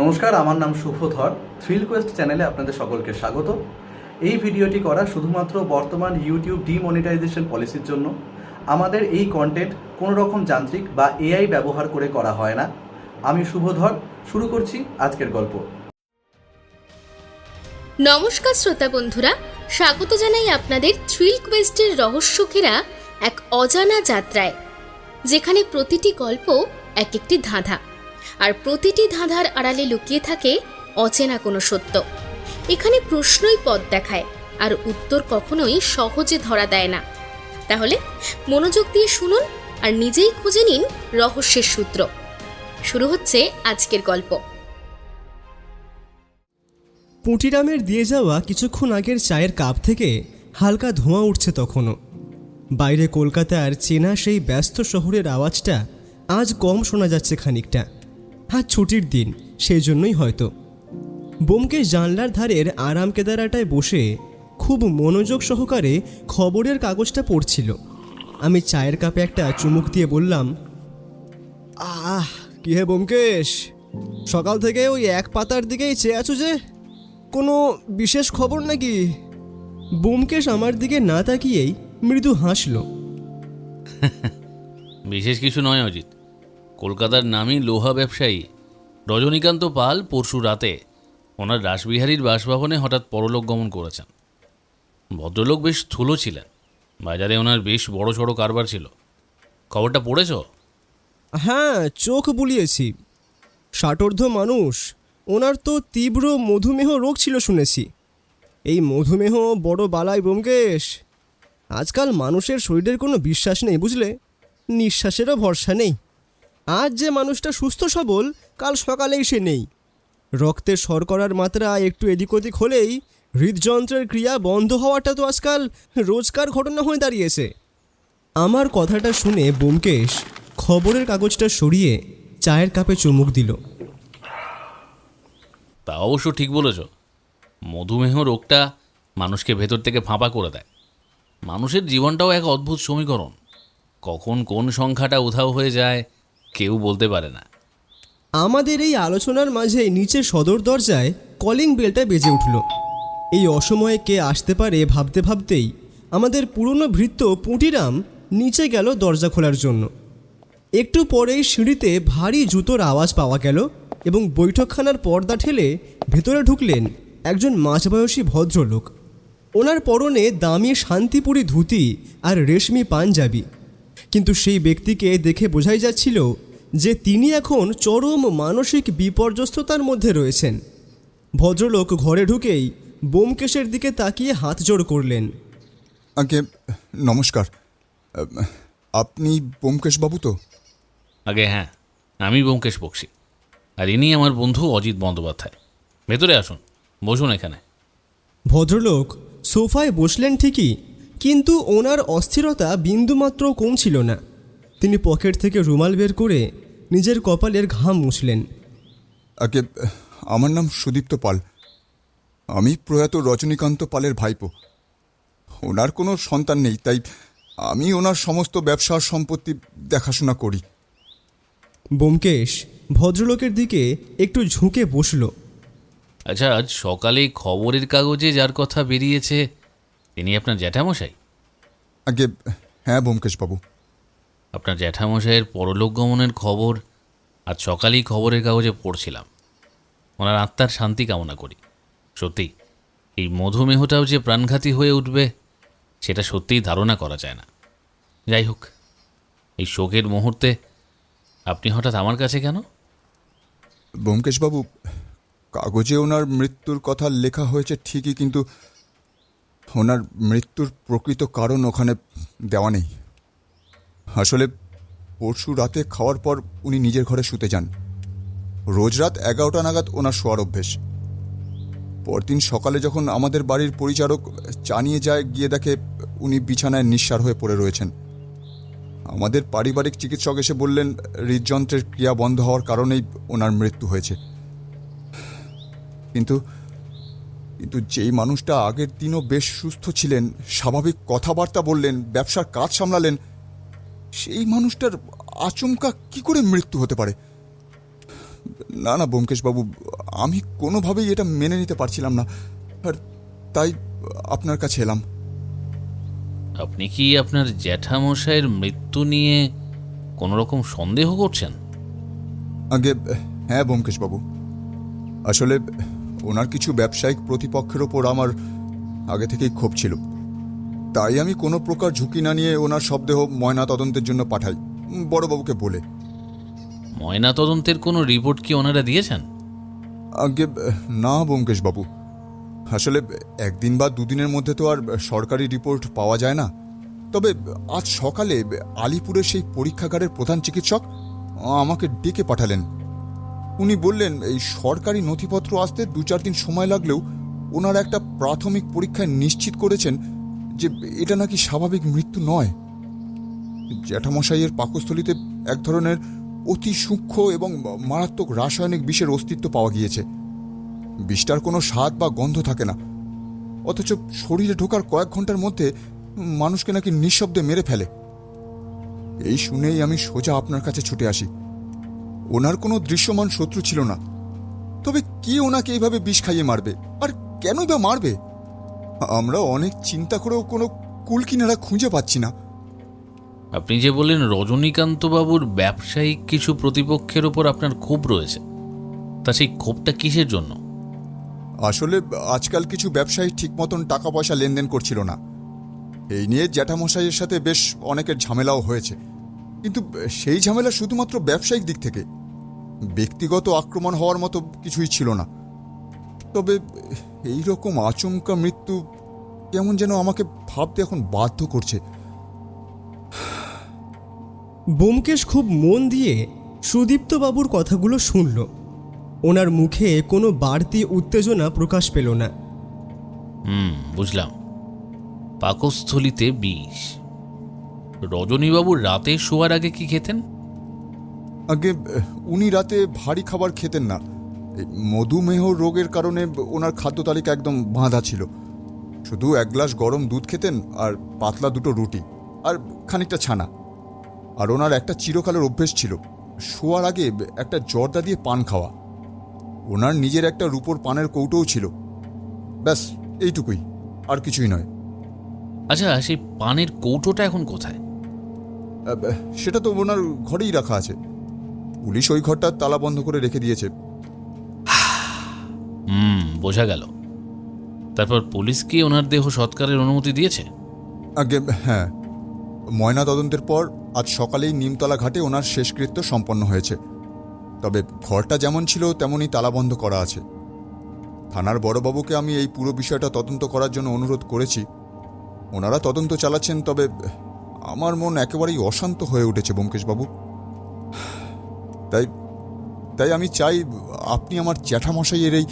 নমস্কার, আমার নাম শুভধর। থ্রিল কোয়েস্ট চ্যানেলে আপনাদের সকলকে স্বাগত। এই ভিডিওটি করা শুধুমাত্র বর্তমান ইউটিউব ডিমনিটাইজেশন পলিসির জন্য। আমাদের এই কন্টেন্ট কোনো রকম যান্ত্রিক বা এআই ব্যবহার করে করা হয় না। আমি শুভধর, শুরু করছি আজকের গল্প। নমস্কার শ্রোতা বন্ধুরা, স্বাগত জানাই আপনাদের থ্রিল কোয়েস্টের রহস্য ঘেরা এক অজানা যাত্রায়, যেখানে প্রতিটি গল্প এক একটি ধাঁধা, আর প্রতিটি ধাঁধার আড়ালে লুকিয়ে থাকে অচেনা কোনো সত্য। এখানে প্রশ্নই পথ দেখায়, আর উত্তর কখনোই সহজে ধরা দেয় না। তাহলে মনোযোগ দিয়ে শুনুন আর নিজেই খুঁজে নিন রহস্যের সূত্র। শুরু হচ্ছে আজকের গল্প। পুঁটিরামের দিয়ে যাওয়া কিছুক্ষণ আগের চায়ের কাপ থেকে হালকা ধোঁয়া উঠছে তখনও। বাইরে কলকাতার চেনা সেই ব্যস্ত শহরের আওয়াজটা আজ কম শোনা যাচ্ছে খানিকটা। আজ ছুটির দিন, সেই জন্যই হয়তো। বোমকেশ জানলার ধারের আরাম কেদারাটায় বসে খুব মনোযোগ সহকারে খবরের কাগজটা পড়ছিল। আমি চায়ের কাপে একটা চুমুক দিয়ে বললাম, কি হে বোমকেশ, সকাল থেকে ওই এক পাতার দিকেই চেয়ে আছো যে? কোনো বিশেষ খবর নাকি? বোমকেশ আমার দিকে না তাকিয়েই মৃদু হাসল। বিশেষ কিছু নয় অজিত, কলকাতার নামী লোহা ব্যবসায়ী রজনীকান্ত পাল পরশু রাতে ওনার রাসবিহারীর বাসভবনে হঠাৎ পরলোক গমন করেছেন। ভদ্রলোক বেশ স্থূল ছিলেন, বাজারে ওনার বেশ বড় সড়ো কারবার ছিল। খবরটা পড়েছ? হ্যাঁ, চোখ বুলিয়েছি। ষাটোর্ধ্ব মানুষ, ওনার তো তীব্র মধুমেহ রোগ ছিল শুনেছি। এই মধুমেহ বড় বালাই বোমকেশ। আজকাল মানুষের শরীরের কোনো বিশ্বাস নেই, বুঝলে? নিঃশ্বাসেরও ভরসা নেই। আজ যে মানুষটা সুস্থ সবল, কাল সকালেই সে নেই। রক্তের শর্করার মাত্রা একটু এদিক ওদিক হলেই হৃদযন্ত্রের ক্রিয়া বন্ধ হওয়াটা তো আজকাল রোজকার ঘটনা হয়ে দাঁড়িয়েছে। আমার কথাটা শুনে বোমকেশ খবরের কাগজটা সরিয়ে চায়ের কাপে চুমুক দিল। তা অবশ্য ঠিক বলেছ। মধুমেহ রোগটা মানুষকে ভেতর থেকে ফাঁপা করে দেয়। মানুষের জীবনটাও এক অদ্ভুত সমীকরণ। কখন কোন সংখ্যাটা উধাও হয়ে যায় কেউ বলতে পারে না। আমাদের এই আলোচনার মাঝে নিচের সদর দরজায় কলিং বেলটা বেজে উঠল। এই অসময়ে কে আসতে পারে ভাবতে ভাবতেই আমাদের পুরনো ভৃত্য পুঁটিরাম নিচে গেল দরজা খোলার জন্য। একটু পরেই সিঁড়িতে ভারী জুতোর আওয়াজ পাওয়া গেল এবং বৈঠকখানার পর্দা ঠেলে ভেতরে ঢুকলেন একজন মাঝবয়সী ভদ্রলোক। ওনার পরনে দামি শান্তিপুরি ধুতি আর রেশমি পাঞ্জাবি, কিন্তু সেই ব্যক্তিকে দেখে বোঝাই যাচ্ছিল যে তিনি এখন চরম মানসিক বিপর্যস্ততার মধ্যে রয়েছেন। ভদ্রলোক ঘরে ঢুকেই বোমকেশের দিকে তাকিয়ে হাত জোড় করলেন। আগে নমস্কার, আপনি বোমকেশবাবু তো? আগে হ্যাঁ, আমি ব্যোমকেশ বক্সী, আর ইনি আমার বন্ধু অজিত বন্দ্যোপাধ্যায়। ভেতরে আসুন, বসুন এখানে। ভদ্রলোক সোফায় বসলেন ঠিকই, কিন্তু ওনার অস্থিরতা বিন্দুমাত্র কমছিল না। তিনি পকেট থেকে রুমাল বের করে নিজের কপালের ঘাম মুছলেন। আগে আমার নাম সুদীপ্ত পাল। আমি প্রয়াত রজনীকান্ত পালের ভাইপো। ওনার কোনো সন্তান নেই, তাই আমি ওনার সমস্ত ব্যবসার সম্পত্তি দেখাশোনা করি। বোমকেশ ভদ্রলোকের দিকে একটু ঝুঁকে বসল। আচ্ছা, আজ সকালে খবরের কাগজে যার কথা বেরিয়েছে তিনি আপনার জ্যাঠামশাই? আগে হ্যাঁ বোমকেশবাবু। আপনার জ্যাঠামশাইয়ের পরলোক গমনের খবর আজ সকালেই খবরের কাগজে পড়ছিলাম। ওনার আত্মার শান্তি কামনা করি। সত্যি এই মধুমেহটাও যে প্রাণঘাতী হয়ে উঠবে সেটা সত্যিই ধারণা করা যায় না। যাই হোক, এই শোকের মুহূর্তে আপনি হঠাৎ আমার কাছে কেন? বোমকেশবাবু, কাগজে ওনার মৃত্যুর কথা লেখা হয়েছে ঠিকই, কিন্তু ওনার মৃত্যুর প্রকৃত কারণ ওখানে দেওয়া নেই। আসলে পরশু রাতে খাওয়ার পর উনি নিজের ঘরে শুতে যান। রোজ রাত 11টা নাগাদ ওনার শোয়ার অভ্যেস। পরদিন সকালে যখন আমাদের বাড়ির পরিচারক চা নিয়ে যায়, গিয়ে দেখে উনি বিছানায় নিঃসাড় হয়ে পড়ে রয়েছেন। আমাদের পারিবারিক চিকিৎসক এসে বললেন হৃদযন্ত্রের ক্রিয়া বন্ধ হওয়ার কারণেই ওনার মৃত্যু হয়েছে। কিন্তু যেই মানুষটা আগের দিনও বেশ সুস্থ ছিলেন, স্বাভাবিক কথাবার্তা বললেন, ব্যবসার কাজ সামলালেন, সেই মানুষটার আচমকা কি করে মৃত্যু হতে পারে? না না ব্যোমকেশবাবু, আমি কোনোভাবেই এটা মেনে নিতে পারছিলাম না, আর তাই আপনার কাছে এলাম। আপনি কি আপনার জ্যাঠামশাইয়ের মৃত্যু নিয়ে কোনো রকম সন্দেহ করছেন? আগে হ্যাঁ ব্যোমকেশবাবু, আসলে ওনার কিছু ব্যবসায়িক প্রতিপক্ষের ওপর আমার আগে থেকেই ক্ষোভ ছিল। তাই আমি কোনো প্রকার ঝুঁকি না নিয়ে ওনার শবদেহ ময়না তদন্তের জন্য পাঠাই, বড়বাবুকে বলে। ময়না তদন্তের কোনো রিপোর্ট কি ওনারা দিয়েছেন? আগে না ব্যোমকেশবাবু, আসলে একদিন বা দুদিনের মধ্যে তো আর সরকারি রিপোর্ট পাওয়া যায় না। তবে আজ সকালে আলিপুরের সেই পরীক্ষাগারের প্রধান চিকিৎসক আমাকে ডেকে পাঠালেন। উনি বললেন এই সরকারি নথিপত্র আসতে 2-4 দিন সময় লাগলেও ওনারা একটা প্রাথমিক পরীক্ষায় নিশ্চিত করেছেন যে এটা নাকি স্বাভাবিক মৃত্যু নয়। জ্যাঠামশাইয়ের পাকস্থলীতে এক ধরনের অতি সূক্ষ্ম এবং মারাত্মক রাসায়নিক বিষের অস্তিত্ব পাওয়া গিয়েছে। বিষটার কোনো স্বাদ বা গন্ধ থাকে না, অথচ শরীরে ঢোকার কয়েক ঘন্টার মধ্যে মানুষকে নাকি নিঃশব্দে মেরে ফেলে। এই শুনেই আমি সোজা আপনার কাছে ছুটে আসি। ওনার কোনো দৃশ্যমান শত্রু ছিল না, তবে কে ওনাকে এইভাবে বিষ খাইয়ে মারবে, আর কেন বা মারবে? আমরা অনেক চিন্তা করেও কোনো কুল কিনারা খুঁজে পাচ্ছি না। আপনি যে বললেন রজনীকান্তবাবুর ব্যবসায়িক কিছু প্রতিপক্ষের ওপর আপনার ক্ষোভ রয়েছে, তা সেই ক্ষোভটা কিসের জন্য? আসলে আজকাল কিছু ব্যবসায়ী ঠিক মতন টাকা পয়সা লেনদেন করছিল না। এই নিয়ে জ্যাঠামশাইয়ের সাথে বেশ অনেকের ঝামেলাও হয়েছে, কিন্তু সেই ঝামেলা শুধুমাত্র ব্যবসায়িক দিক থেকে, ব্যক্তিগত আক্রমণ হওয়ার মতো কিছুই ছিল না। তবে এই রকম আচমকা মৃত্যু কেমন যেন আমাকে ভাবতে এখন বাধ্য করছে। ব্যোমকেশ খুব মন দিয়ে সুদীপ্তবাবুর কথাগুলো শুনল। ওনার মুখে কোনো বাড়তি উত্তেজনা প্রকাশ পেল না। বুঝলাম। পাকস্থলীতে বিষ। রজনীবাবু রাতে শোয়ার আগে কি খেতেন? আগে উনি রাতে ভারী খাবার খেতেন না। এই মধুমেহ রোগের কারণে ওনার খাদ্য তালিকা একদম বাঁধা ছিল। শুধু 1 গ্লাস গরম দুধ খেতেন, আর পাতলা 2টো রুটি, আর খানিকটা ছানা। আর ওনার একটা চিরকালের অভ্যেস ছিল শোয়ার আগে একটা জর্দা দিয়ে পান খাওয়া। ওনার নিজের একটা রূপোর পানের কৌটোও ছিল। ব্যাস এইটুকুই, আর কিছুই নয়। আচ্ছা, সেই পানের কৌটোটা এখন কোথায়? সেটা তো ওনার ঘরেই রাখা আছে। পুলিশ ওই ঘরটা তালা বন্ধ করে রেখে দিয়েছে। বোঝা গেল। তারপর পুলিশ কি ওনার দেহ সৎকারের অনুমতি দিয়েছে? আগে হ্যাঁ, ময়না তদন্তের পর আজ সকালেই নিমতলা ঘাটে ওনার শেষকৃত্য সম্পন্ন হয়েছে। তবে ঘরটা যেমন ছিল তেমনই তালাবন্ধ করা আছে। থানার বড়বাবুকে আমি এই পুরো বিষয়টা তদন্ত করার জন্য অনুরোধ করেছি। ওনারা তদন্ত চালাচ্ছেন, তবে আমার মন একেবারেই অশান্ত হয়ে উঠেছে ব্যোমকেশবাবু। তাই আমি চাই আপনি আমার জ্যাঠামশাইয়ের এই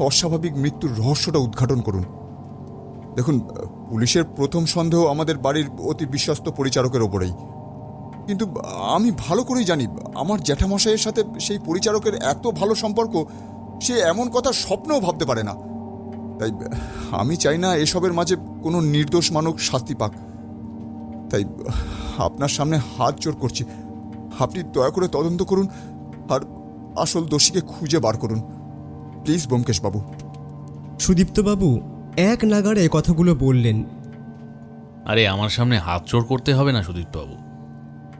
অস্বাভাবিক মৃত্যুর রহস্যটা উদ্ঘাটন করুন। দেখুন, পুলিশের প্রথম সন্দেহ আমাদের বাড়ির অতি বিশ্বস্ত পরিচারকের ওপরেই, কিন্তু আমি ভালো করেই জানি আমার জ্যাঠামশাইয়ের সাথে সেই পরিচারকের এত ভালো সম্পর্ক, সে এমন কথা স্বপ্নেও ভাবতে পারে না। তাই আমি চাই না এসবের মাঝে কোনো নির্দোষ মানুষ শাস্তি পাক। তাই আপনার সামনে হাত জোর করছি, আপনি দয়া করে তদন্ত করুন আর আসল দোষীকে খুঁজে বার করুন, প্লিজ ব্যোমকেশবাবু। সুদীপ্তবাবু এক নাগাড়ে কথাগুলো বললেন। আরে, আমার সামনে হাত জোড় করতে হবে না সুদীপ্তবাবু।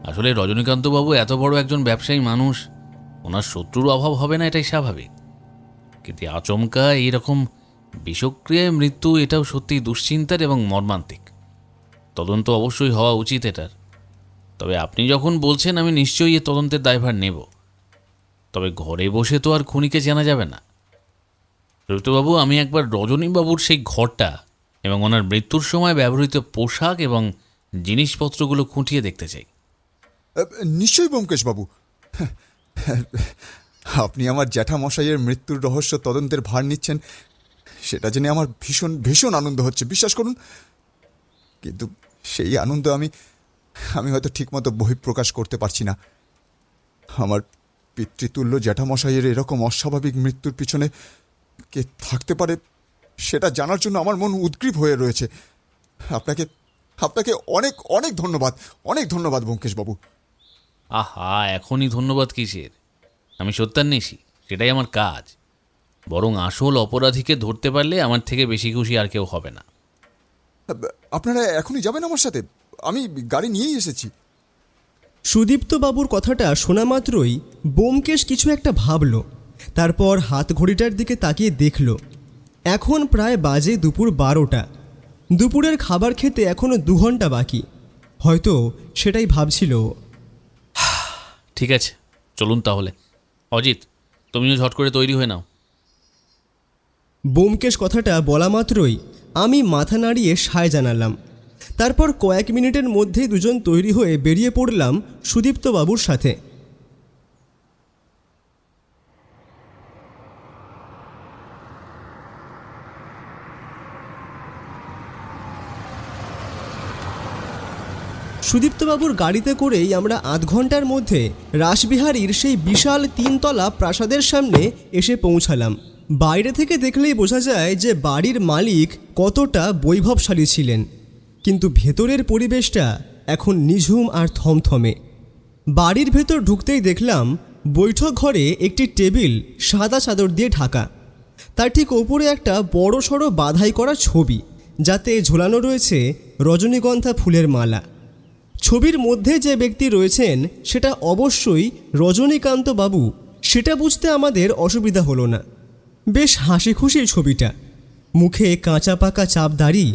আসলে রজনীকান্তবাবু এত বড় একজন ব্যবসায়ী মানুষ, ওনার শত্রুর অভাব হবে না, এটাই স্বাভাবিক। কিন্তু আচমকা এইরকম বিষক্রিয়ায় মৃত্যু, এটাও সত্যিই দুশ্চিন্তার এবং মর্মান্তিক। তদন্ত অবশ্যই হওয়া উচিত এটার। তবে আপনি যখন বলছেন, আমি নিশ্চয়ই এ তদন্তের দায়ভার নেব। তবে ঘরে বসে তো আর খুনিকে জানা যাবে না। সুদীপ্তবাবু, আমি একবার রজনীবাবুর সেই ঘরটা এবং ওনার মৃত্যুর সময় ব্যবহৃত পোশাক এবং জিনিসপত্রগুলো খুঁটিয়ে দেখতে চাই। নিশ্চয়ই ব্যোমকেশবাবু, আপনি আমার জ্যাঠামশাইয়ের মৃত্যুর রহস্য তদন্তের ভার নিচ্ছেন, সেটা জেনে আমার ভীষণ ভীষণ আনন্দ হচ্ছে, বিশ্বাস করুন। কিন্তু সেই আনন্দ আমি হয়তো ঠিকমতো বহিঃপ্রকাশ করতে পারছি না। আমার পিতৃতুল্য জ্যাঠামশাইয়ের এরকম অস্বাভাবিক মৃত্যুর পিছনে কে থাকতে পারে, সেটা জানার জন্য আমার মন উদ্গ্রীব হয়ে রয়েছে। আপনাকে অনেক অনেক ধন্যবাদ, অনেক ধন্যবাদ ব্যোমকেশবাবু। আহা, এখনই ধন্যবাদ কিসের? আমি সত্যান্বেষী, সেটাই আমার কাজ। বরং আসল অপরাধীকে ধরতে পারলে আমার থেকে বেশি খুশি আর কেউ হবে না। আপনারা এখনই যাবেন আমার সাথে? আমি গাড়ি নিয়েই এসেছি। সুদীপ্তবাবুর কথাটা শোনা মাত্রই ব্যোমকেশ কিছু একটা ভাবল। তারপর হাত ঘড়িটার দিকে তাকিয়ে দেখল এখন প্রায় বাজে দুপুর 12টা। দুপুরের খাবার খেতে এখনও 2 ঘন্টা বাকি। হয়তো সেটাই ভাবছিল। ঠিক আছে, চলুন তাহলে। অজিত, তুমিও ঝট করে তৈরি হয়ে নাও। ব্যোমকেশ কথাটা বলা মাত্রই আমি মাথা নাড়িয়ে সায় জানালাম। তারপর কয়েক মিনিটের মধ্যেই দুজন তৈরি হয়ে বেরিয়ে পড়লাম সুদীপ্তবাবুর সাথে। সুদীপ্তবাবুর গাড়িতে করেই আমরা আধ ঘন্টার মধ্যে রাসবিহারীর সেই বিশাল 3 তলা প্রাসাদের সামনে এসে পৌঁছালাম। বাইরে থেকে দেখলেই বোঝা যায় যে বাড়ির মালিক কতটা বৈভবশালী ছিলেন, কিন্তু ভেতরের পরিবেশটা এখন নিঝুম আর থমথমে। বাড়ির ভেতর ঢুকতেই দেখলাম বৈঠক ঘরে একটি টেবিল সাদা চাদর দিয়ে ঢাকা। তার ঠিক ওপরে একটা বড়সড় বাধাই করা ছবি, যাতে ঝোলানো রয়েছে রজনীগন্ধা ফুলের মালা। ছবির মধ্যে যে ব্যক্তি রয়েছেন সেটা অবশ্যই রজনীকান্ত বাবু। সেটা বুঝতে আমাদের অসুবিধা হলো না। বেশ হাসি খুশির ছবিটা। মুখে কাঁচা পাকা চাপ দাড়ি,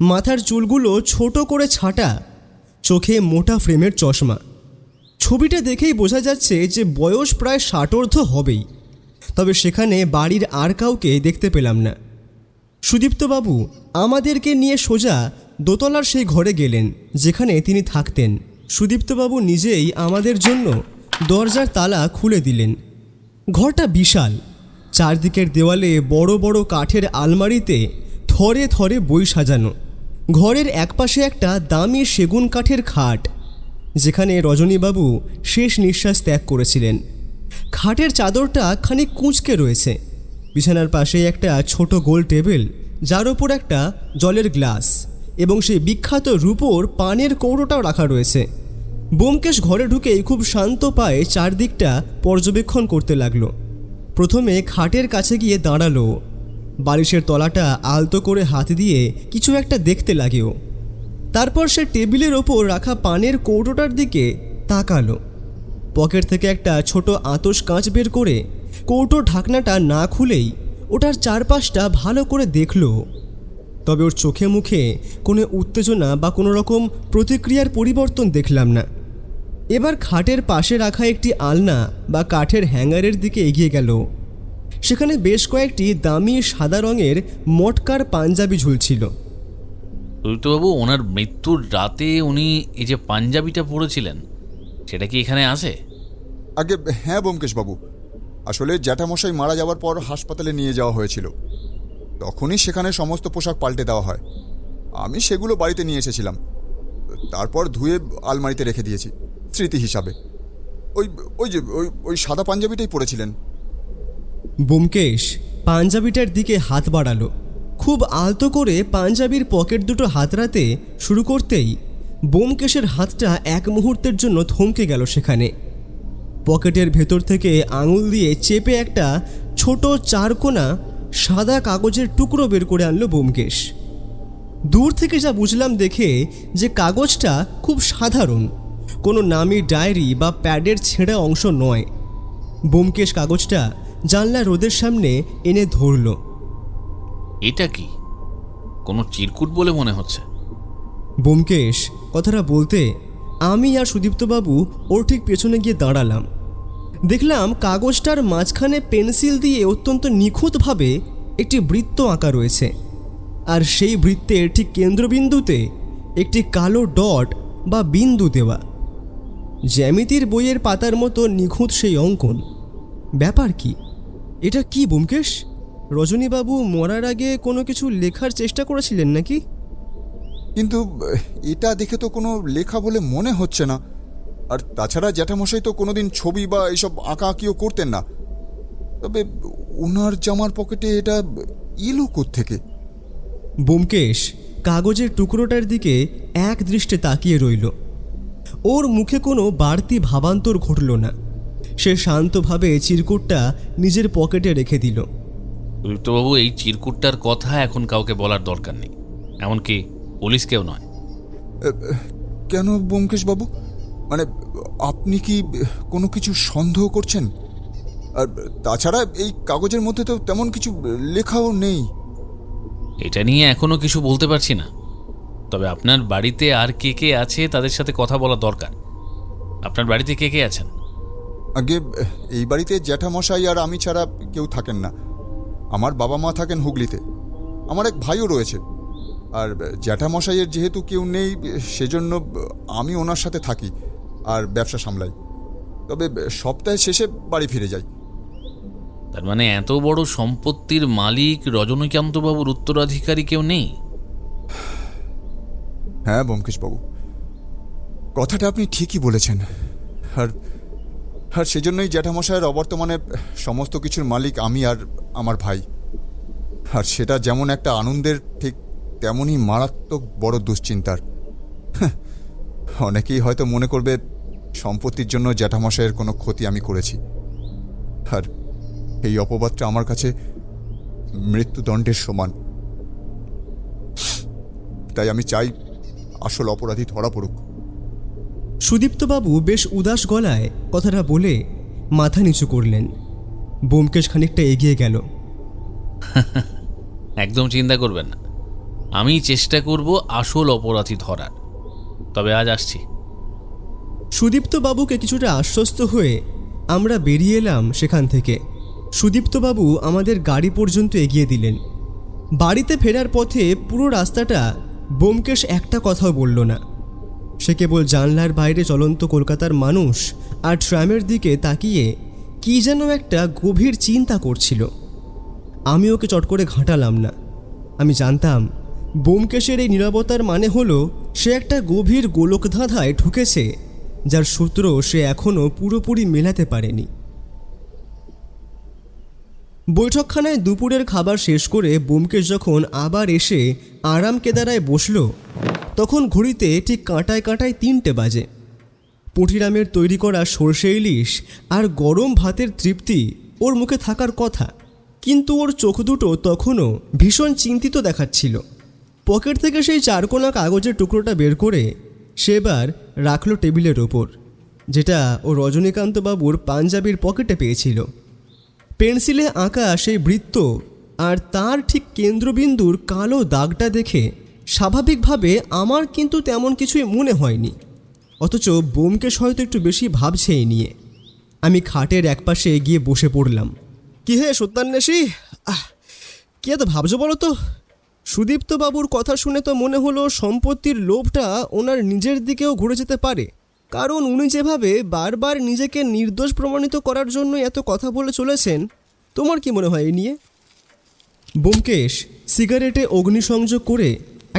মাথার চুলগুলো ছোট করে ছাঁটা, চোখে মোটা ফ্রেমের চশমা। ছবিটা দেখেই বোঝা যাচ্ছে যে বয়স প্রায় 60 হবেই। তবে সেখানে বাড়ির আর কাউকে দেখতে পেলাম না। সুদীপ্তবাবু আমাদেরকে নিয়ে সোজা দোতলার সেই ঘরে গেলেন যেখানে তিনি থাকতেন। সুদীপ্তবাবু নিজেই আমাদের জন্য দরজার তালা খুলে দিলেন। ঘরটা বিশাল। চারদিকের দেওয়ালে বড় বড় কাঠের আলমারিতে থরে থরে বই সাজানো। ঘরের একপাশে একটা দামি সেগুন কাঠের খাট, যেখানে রজনীবাবু শেষ নিঃশ্বাস ত্যাগ করেছিলেন। খাটের চাদরটা খানিক কুঁচকে রয়েছে। বিছানার পাশে একটা ছোট গোল টেবিল, যার ওপর একটা জলের গ্লাস এবং সেই বিখ্যাত রূপোর পানের কৌটোটাও রাখা রয়েছে। ব্যোমকেশ ঘরে ঢুকেই খুব শান্ত পায়ে চারদিকটা পর্যবেক্ষণ করতে লাগলো। প্রথমে খাটের কাছে গিয়ে দাঁড়ালো। বালিশের তলাটা আলতো করে হাত দিয়ে কিছু একটা দেখতে লাগেও। তারপর সে টেবিলের ওপর রাখা পানের কৌটোটার দিকে তাকালো। পকেট থেকে একটা ছোট আতস কাঁচ বের করে কৌটোর ঢাকনাটা না খুলেই ওটার চারপাশটা ভালো করে দেখল। তবে ওর চোখে মুখে কোনো উত্তেজনা বা কোনো রকম প্রতিক্রিয়ার পরিবর্তন দেখলাম না। এবার খাটের পাশে রাখা একটি আলনা বা কাঠের হ্যাঙ্গারের দিকে এগিয়ে গেল। সেখানে বেশ কয়েকটি দামি সাদা রঙের মটকার পাঞ্জাবি ঝুলছিল। সুদীপ্তবাবু, ওনার মৃত্যুর রাতে উনি এই যে পাঞ্জাবিটা পরেছিলেন, সেটা কি এখানে আছে? আগে হ্যাঁ ব্যোমকেশবাবু, আসলে জ্যাঠামশাই মারা যাওয়ার পর হাসপাতালে নিয়ে যাওয়া হয়েছিল। তখনই সেখানে সমস্ত পোশাক পাল্টে দেওয়া হয়। আমি সেগুলো বাড়িতে নিয়ে এসেছিলাম, তারপর ধুয়ে আলমারিতে রেখে দিয়েছি স্মৃতি হিসাবে। ওই সাদা পাঞ্জাবিটাই পরেছিলেন। ব্যোমকেশ পাঞ্জাবিটার দিকে হাত বাড়ালো। খুব আলতো করে পাঞ্জাবির পকেট দুটো হাতড়াতে শুরু করতেই ব্যোমকেশের হাতটা এক মুহূর্তের জন্য থমকে গেল সেখানে। পকেটের ভেতর থেকে আঙুল দিয়ে চেপে একটা ছোট চারকোনা সাদা কাগজের টুকরো বের করে আনলো ব্যোমকেশ। দূর থেকে যা বুঝলাম দেখে যে কাগজটা খুব সাধারণ, কোনো নামি ডায়েরি বা প্যাডের ছেঁড়া অংশ নয়। ব্যোমকেশ কাগজটা জানলা রোদের সামনে এনে ধরল। এটা কি? কোনো চিরকুট বলে মনে হচ্ছে। ব্যোমকেশ কথাটা বলতে আমি আর সুদীপ্তবাবু ওর ঠিক পেছনে গিয়ে দাঁড়ালাম। দেখলাম কাগজটার মাঝখানে পেন্সিল দিয়ে অত্যন্ত নিখুঁতভাবে একটি বৃত্ত আঁকা রয়েছে, আর সেই বৃত্তের ঠিক কেন্দ্রবিন্দুতে একটি কালো ডট বা বিন্দু দেওয়া। জ্যামিতির বইয়ের পাতার মতো নিখুঁত সেই অঙ্কন। ব্যাপার কি? এটা কি ব্যোমকেশ? রজনীবাবু মরার আগে কোনো কিছু লেখার চেষ্টা করেছিলেন নাকি? কিন্তু এটা দেখে তো কোনো লেখা বলে মনে হচ্ছে না। আর তাছাড়া জ্যাঠামশাই তো কোনোদিন ছবি বা এইসব আঁকা আঁকিও করতেন না। তবে ওনার জামার পকেটে এটা এলো কোত্থেকে? ব্যোমকেশ কাগজের টুকরোটার দিকে এক দৃষ্টে তাকিয়ে রইল। ওর মুখে কোনো বাড়তি ভাবান্তর ঘটল না। সে শান্তভাবে চিরকুটটা নিজের পকেটে রেখে দিল। সুদীপ্তবাবু, এই চিরকুটটার কথা এখন কাউকে বলার দরকার নেই, এমনকি পুলিশকেও নয়। কেন ব্যোমকেশবাবু? মানে আপনি কি কোনো কিছু সন্দেহ করছেন? আর তাছাড়া এই কাগজের মধ্যে তো তেমন কিছু লেখাও নেই। এটা নিয়ে এখনো কিছু বলতে পারছি না, তবে আপনার বাড়িতে আর কে কে আছে তাদের সাথে কথা বলা দরকার। আপনার বাড়িতে কে কে আছেন? আগে এই বাড়িতে জ্যাঠামশাই আর আমি ছাড়া কেউ থাকেন না। আমার বাবা মা থাকেন হুগলিতে, আমার এক ভাইও রয়েছে। আর জ্যাঠামশাইয়ের যেহেতু কেউ নেই, সেজন্য আমি ওনার সাথে থাকি আর ব্যবসা সামলাই। তবে সপ্তাহের শেষে বাড়ি ফিরে যাই। তার মানে এত বড় সম্পত্তির মালিক রজনীকান্তবাবুর উত্তরাধিকারী কেউ নেই? হ্যাঁ ব্যোমকেশবাবু, কথাটা আপনি ঠিকই বলেছেন। আর আর সেজন্যই জ্যাঠামশাইয়ের অবর্তমানে সমস্ত কিছুর মালিক আমি আর আমার ভাই। আর সেটা যেমন একটা আনন্দের, ঠিক তেমনই মারাত্মক বড় দুশ্চিন্তার। অনেকেই হয়তো মনে করবে সম্পত্তির জন্য জ্যাঠামশাইয়ের কোনো ক্ষতি আমি করেছি। আর এই অপবাদটা আমার কাছে মৃত্যুদণ্ডের সমান। তাই আমি চাই আসল অপরাধী ধরা পড়ুক। সুদীপ্তবাবু বেশ উদাস গলায় কথাটা বলে মাথা নিচু করলেন। ব্যোমকেশ খানিকটা এগিয়ে গেল। একদম চিন্তা করবেন না, আমি চেষ্টা করব আসল অপরাধী ধরার। তবে আজ আসছি। সুদীপ্তবাবুকে কিছুটা আশ্বস্ত হয়ে আমরা বেরিয়ে এলাম সেখান থেকে। সুদীপ্তবাবু আমাদের গাড়ি পর্যন্ত এগিয়ে দিলেন। বাড়িতে ফেরার পথে পুরো রাস্তাটা ব্যোমকেশ একটা কথাও বলল না। সে কেবল জানলার বাইরে চলন্ত কলকাতার মানুষ আর ট্রামের দিকে তাকিয়ে কী যেন একটা গভীর চিন্তা করছিল। আমি ওকে চট করে ঘাঁটালাম না। আমি জানতাম ব্যোমকেশের এই নীরবতার মানে হলো সে একটা গভীর গোলকধাঁধায় ঢুকেছে, যার সূত্র সে এখনও পুরোপুরি মেলাতে পারেনি। বৈঠকখানায় দুপুরের খাবার শেষ করে ব্যোমকেশ যখন আবার এসে আরাম কেদারায় বসল, তখন ঘড়িতে ঠিক কাঁটায় কাঁটায় 3টে বাজে। পুঁটিরামের তৈরি করা সর্ষে ইলিশ আর গরম ভাতের তৃপ্তি ওর মুখে থাকার কথা, কিন্তু ওর চোখ দুটো তখনও ভীষণ চিন্তিত দেখাচ্ছিল। পকেট থেকে সেই 4 কোনা কাগজের টুকরোটা বের করে সেবার রাখলো টেবিলের ওপর, যেটা ও রজনীকান্তবাবুর পাঞ্জাবির পকেটে পেয়েছিল। পেন্সিলে আঁকা সেই বৃত্ত আর তার ঠিক কেন্দ্রবিন্দুর কালো দাগটা দেখে স্বাভাবিকভাবে আমার কিন্তু তেমন কিছুই মনে হয়নি, অথচ ব্যোমকেশ হয়তো একটু বেশি ভাবছে এই নিয়ে। আমি খাটের একপাশে গিয়ে বসে পড়লাম। কি হে সত্যান্বেষী, কি এত ভাবছো বলো তো? সুদীপ্তবাবুর কথা শুনে তো মনে হলো সম্পত্তির লোভটা ওনার নিজের দিকেও ঘুরে যেতে পারে, কারণ উনি যেভাবে বারবার নিজেকে নির্দোষ প্রমাণিত করার জন্য এত কথা বলে চলেছেন। তোমার কি মনে হয় এই নিয়ে? ব্যোমকেশ সিগারেটে অগ্নিসংযোগ করে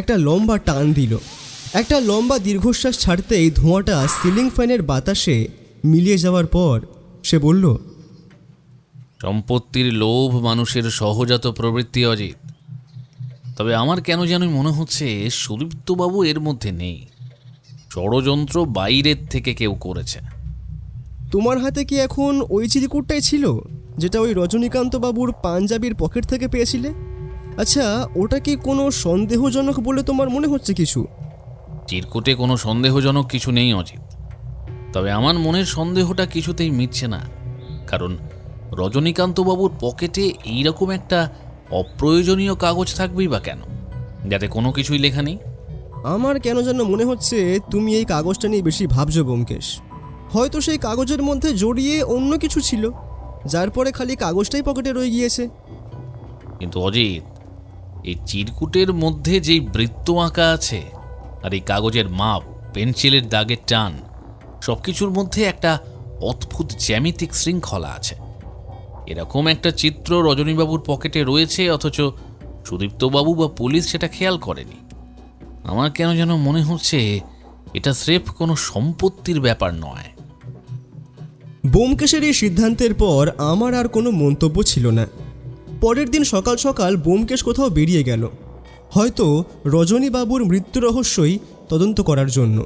একটা লম্বা টান দিল। একটা লম্বা দীর্ঘশ্বাস ছাড়তেই ধোঁয়াটা সিলিং ফ্যানের বাতাসে মিলিয়ে যাওয়ার পর সে বলল, সম্পত্তির লোভ মানুষের সহজাত প্রবৃত্তি অজিত। তবে আমার কেন যেন মনে হচ্ছে সুদীপ্তবাবু এর মধ্যে নেই। ষড়যন্ত্র বাইরের থেকে কেউ করেছে। তোমার হাতে কি এখন ওই চিরকুটটাই ছিল যেটা ওই রজনীকান্তবাবুর পাঞ্জাবির পকেট থেকে পেয়েছিলে? আচ্ছা, ওটা কি কোনো সন্দেহজনক বলে তোমার মনে হচ্ছে কিছু? চিরকুটে কোনো সন্দেহজনক কিছু নেই অজিত, তবে আমার মনের সন্দেহটা কিছুতেই মিটছে না। কারণ রজনীকান্তবাবুর পকেটে এইরকম একটা অপ্রয়োজনীয় কাগজ থাকবেই বা কেন, যাতে কোনো কিছুই লেখা নেই? আমার কেন যেন মনে হচ্ছে তুমি এই কাগজটা নিয়ে বেশি ভাবছো ব্যোমকেশ। হয়তো সেই কাগজের মধ্যে জড়িয়ে অন্য কিছু ছিল, যার পরে খালি কাগজটাই পকেটে রয়ে গিয়েছে। কিন্তু অজিত, এই চিরকুটের মধ্যে যেই বৃত্ত আঁকা আছে আর এই কাগজের মাপ, পেন্সিলের দাগের টান, সব কিছুর মধ্যে একটা অদ্ভুত জ্যামিতিক শৃঙ্খলা আছে। এরকম একটা চিত্র রজনীবাবুর পকেটে রয়েছে, অথচ সুদীপ্তবাবু বা পুলিশ সেটা খেয়াল করেনি। আমার কেন যেন মনে হচ্ছে এটা স্রেফ কোনো সম্পত্তির ব্যাপার নয়। ব্যোমকেশের এই সিদ্ধান্তের পর আমার আর কোনো মন্তব্য ছিল না। পরের দিন সকাল সকাল ব্যোমকেশ কোথাও বেরিয়ে গেল, হয়তো রজনীবাবুর মৃত্যু রহস্যই তদন্ত করার জন্য।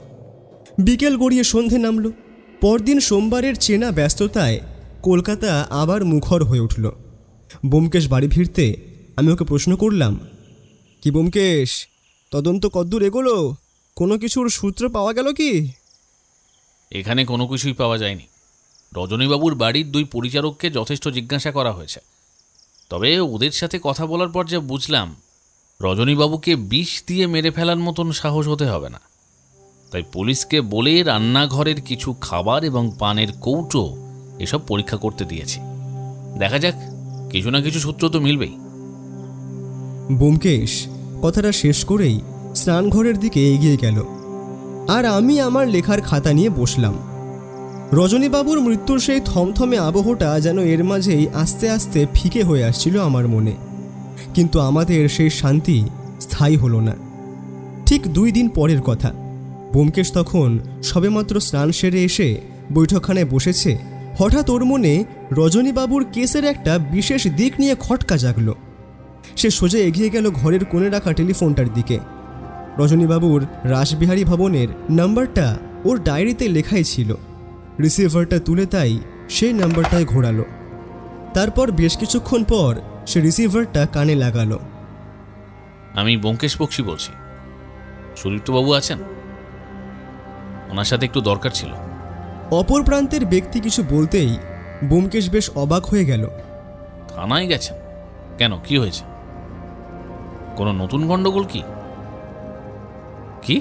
বিকেল গড়িয়ে সন্ধে নামল। পরদিন সোমবারের চেনা ব্যস্ততায় কলকাতা আবার মুখর হয়ে উঠল। ব্যোমকেশ বাড়ি ফিরতে আমি ওকে প্রশ্ন করলাম, কি ব্যোমকেশ, তদন্ত কদ্দূর এগোলো? কোনো কিছুর সূত্র পাওয়া গেল কি? এখানে কোনো কিছুই পাওয়া যায়নি। রজনীবাবুর বাড়ির 2 পরিচারককে যথেষ্ট জিজ্ঞাসা করা হয়েছে, তবে ওদের সাথে কথা বলার পর যা বুঝলাম, রজনীবাবুকে বিষ দিয়ে মেরে ফেলার মতন সাহস হতে হবে না। তাই পুলিশকে বলে রান্নাঘরের কিছু খাবার এবং পানের কৌটো এসব পরীক্ষা করতে দিয়েছি। দেখা যাক, কিছু না কিছু সূত্র তো মিলবেই। ব্যোমকেশ কথাটা শেষ করেই স্নানঘরের দিকে এগিয়ে গেল, আর আমি আমার লেখার খাতা নিয়ে বসলাম। রজনীবাবুর মৃত্যুর সেই থমথমে আবহটা যেন এর মাঝেই আস্তে আস্তে ফিকে হয়ে আসছিল আমার মনে, কিন্তু আমাদের সেই শান্তি স্থায়ী হলো না। ঠিক 2 দিন পরের কথা। ব্যোমকেশ তখন সবেমাত্র স্নান সেরে এসে বৈঠকখানায় বসেছে। হঠাৎ ওর মনে রজনীবাবুর কেসের একটা বিশেষ দিক নিয়ে খটকা জাগল। সে সোজা এগিয়ে গেল ঘরের কোণে রাখা টেলিফোনটার দিকে। রজনীবাবুর রাসবিহারী ভবনের নাম্বারটা ওর ডায়েরিতে লেখাই ছিল। রিসিভারটা তুলে তাই সেই নাম্বারটায় ঘোরালো। তারপর বেশ কিছুক্ষণ পর সে রিসিভারটা কানে লাগালো। আমি ব্যোমকেশ বক্সী বলছি। সুদীপ্তবাবু আছেন? ওনার সাথে একটু দরকার ছিল। অপর প্রান্তের ব্যক্তি কিছু বলতেই ব্যোমকেশ বেশ অবাক হয়ে গেল। থানায় গেছেন কেন? কি হয়েছে? কোনো নতুন গন্ডগোল কি? কি?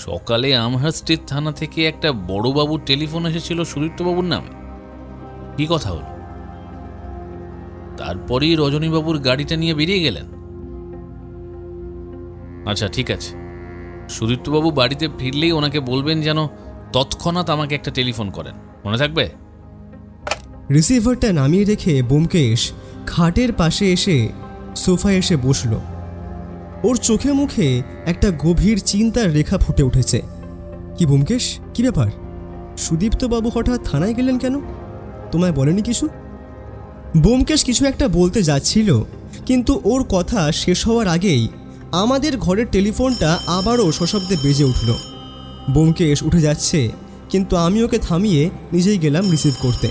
সকালে আমহার্স্টের থানা থেকে একটা বড়বাবুর টেলিফোন এসেছিল সুদীপ্তবাবুর নামে। কি কথা হলো? তারপরেই রজনীবাবুর গাড়িটা নিয়ে বেরিয়ে গেলেন? আচ্ছা, ঠিক আছে। সুদীপ্তবাবু বাড়িতে ফিরলেই ওনাকে বলবেন যেন তৎক্ষণাৎ আমাকে একটা টেলিফোন করেন, মনে থাকবে? রিসিভারটা নামিয়ে রেখে ব্যোমকেশ খাটের পাশে এসে সোফায় এসে বসল। ওর চোখে মুখে একটা গভীর চিন্তার রেখা ফুটে উঠেছে। কি ব্যোমকেশ, কি ব্যাপার? সুদীপ্তবাবু হঠাৎ থানায় গেলেন কেন? তোমায় বলেনি কিছু? ব্যোমকেশ কিছু একটা বলতে যাচ্ছিল, কিন্তু ওর কথা শেষ হওয়ার আগেই আমাদের ঘরের টেলিফোনটা আবারও সশব্দে বেজে উঠল। ব্যোমকেশ উঠে যাচ্ছে, কিন্তু আমি ওকে থামিয়ে নিজেই গেলাম রিসিভ করতে।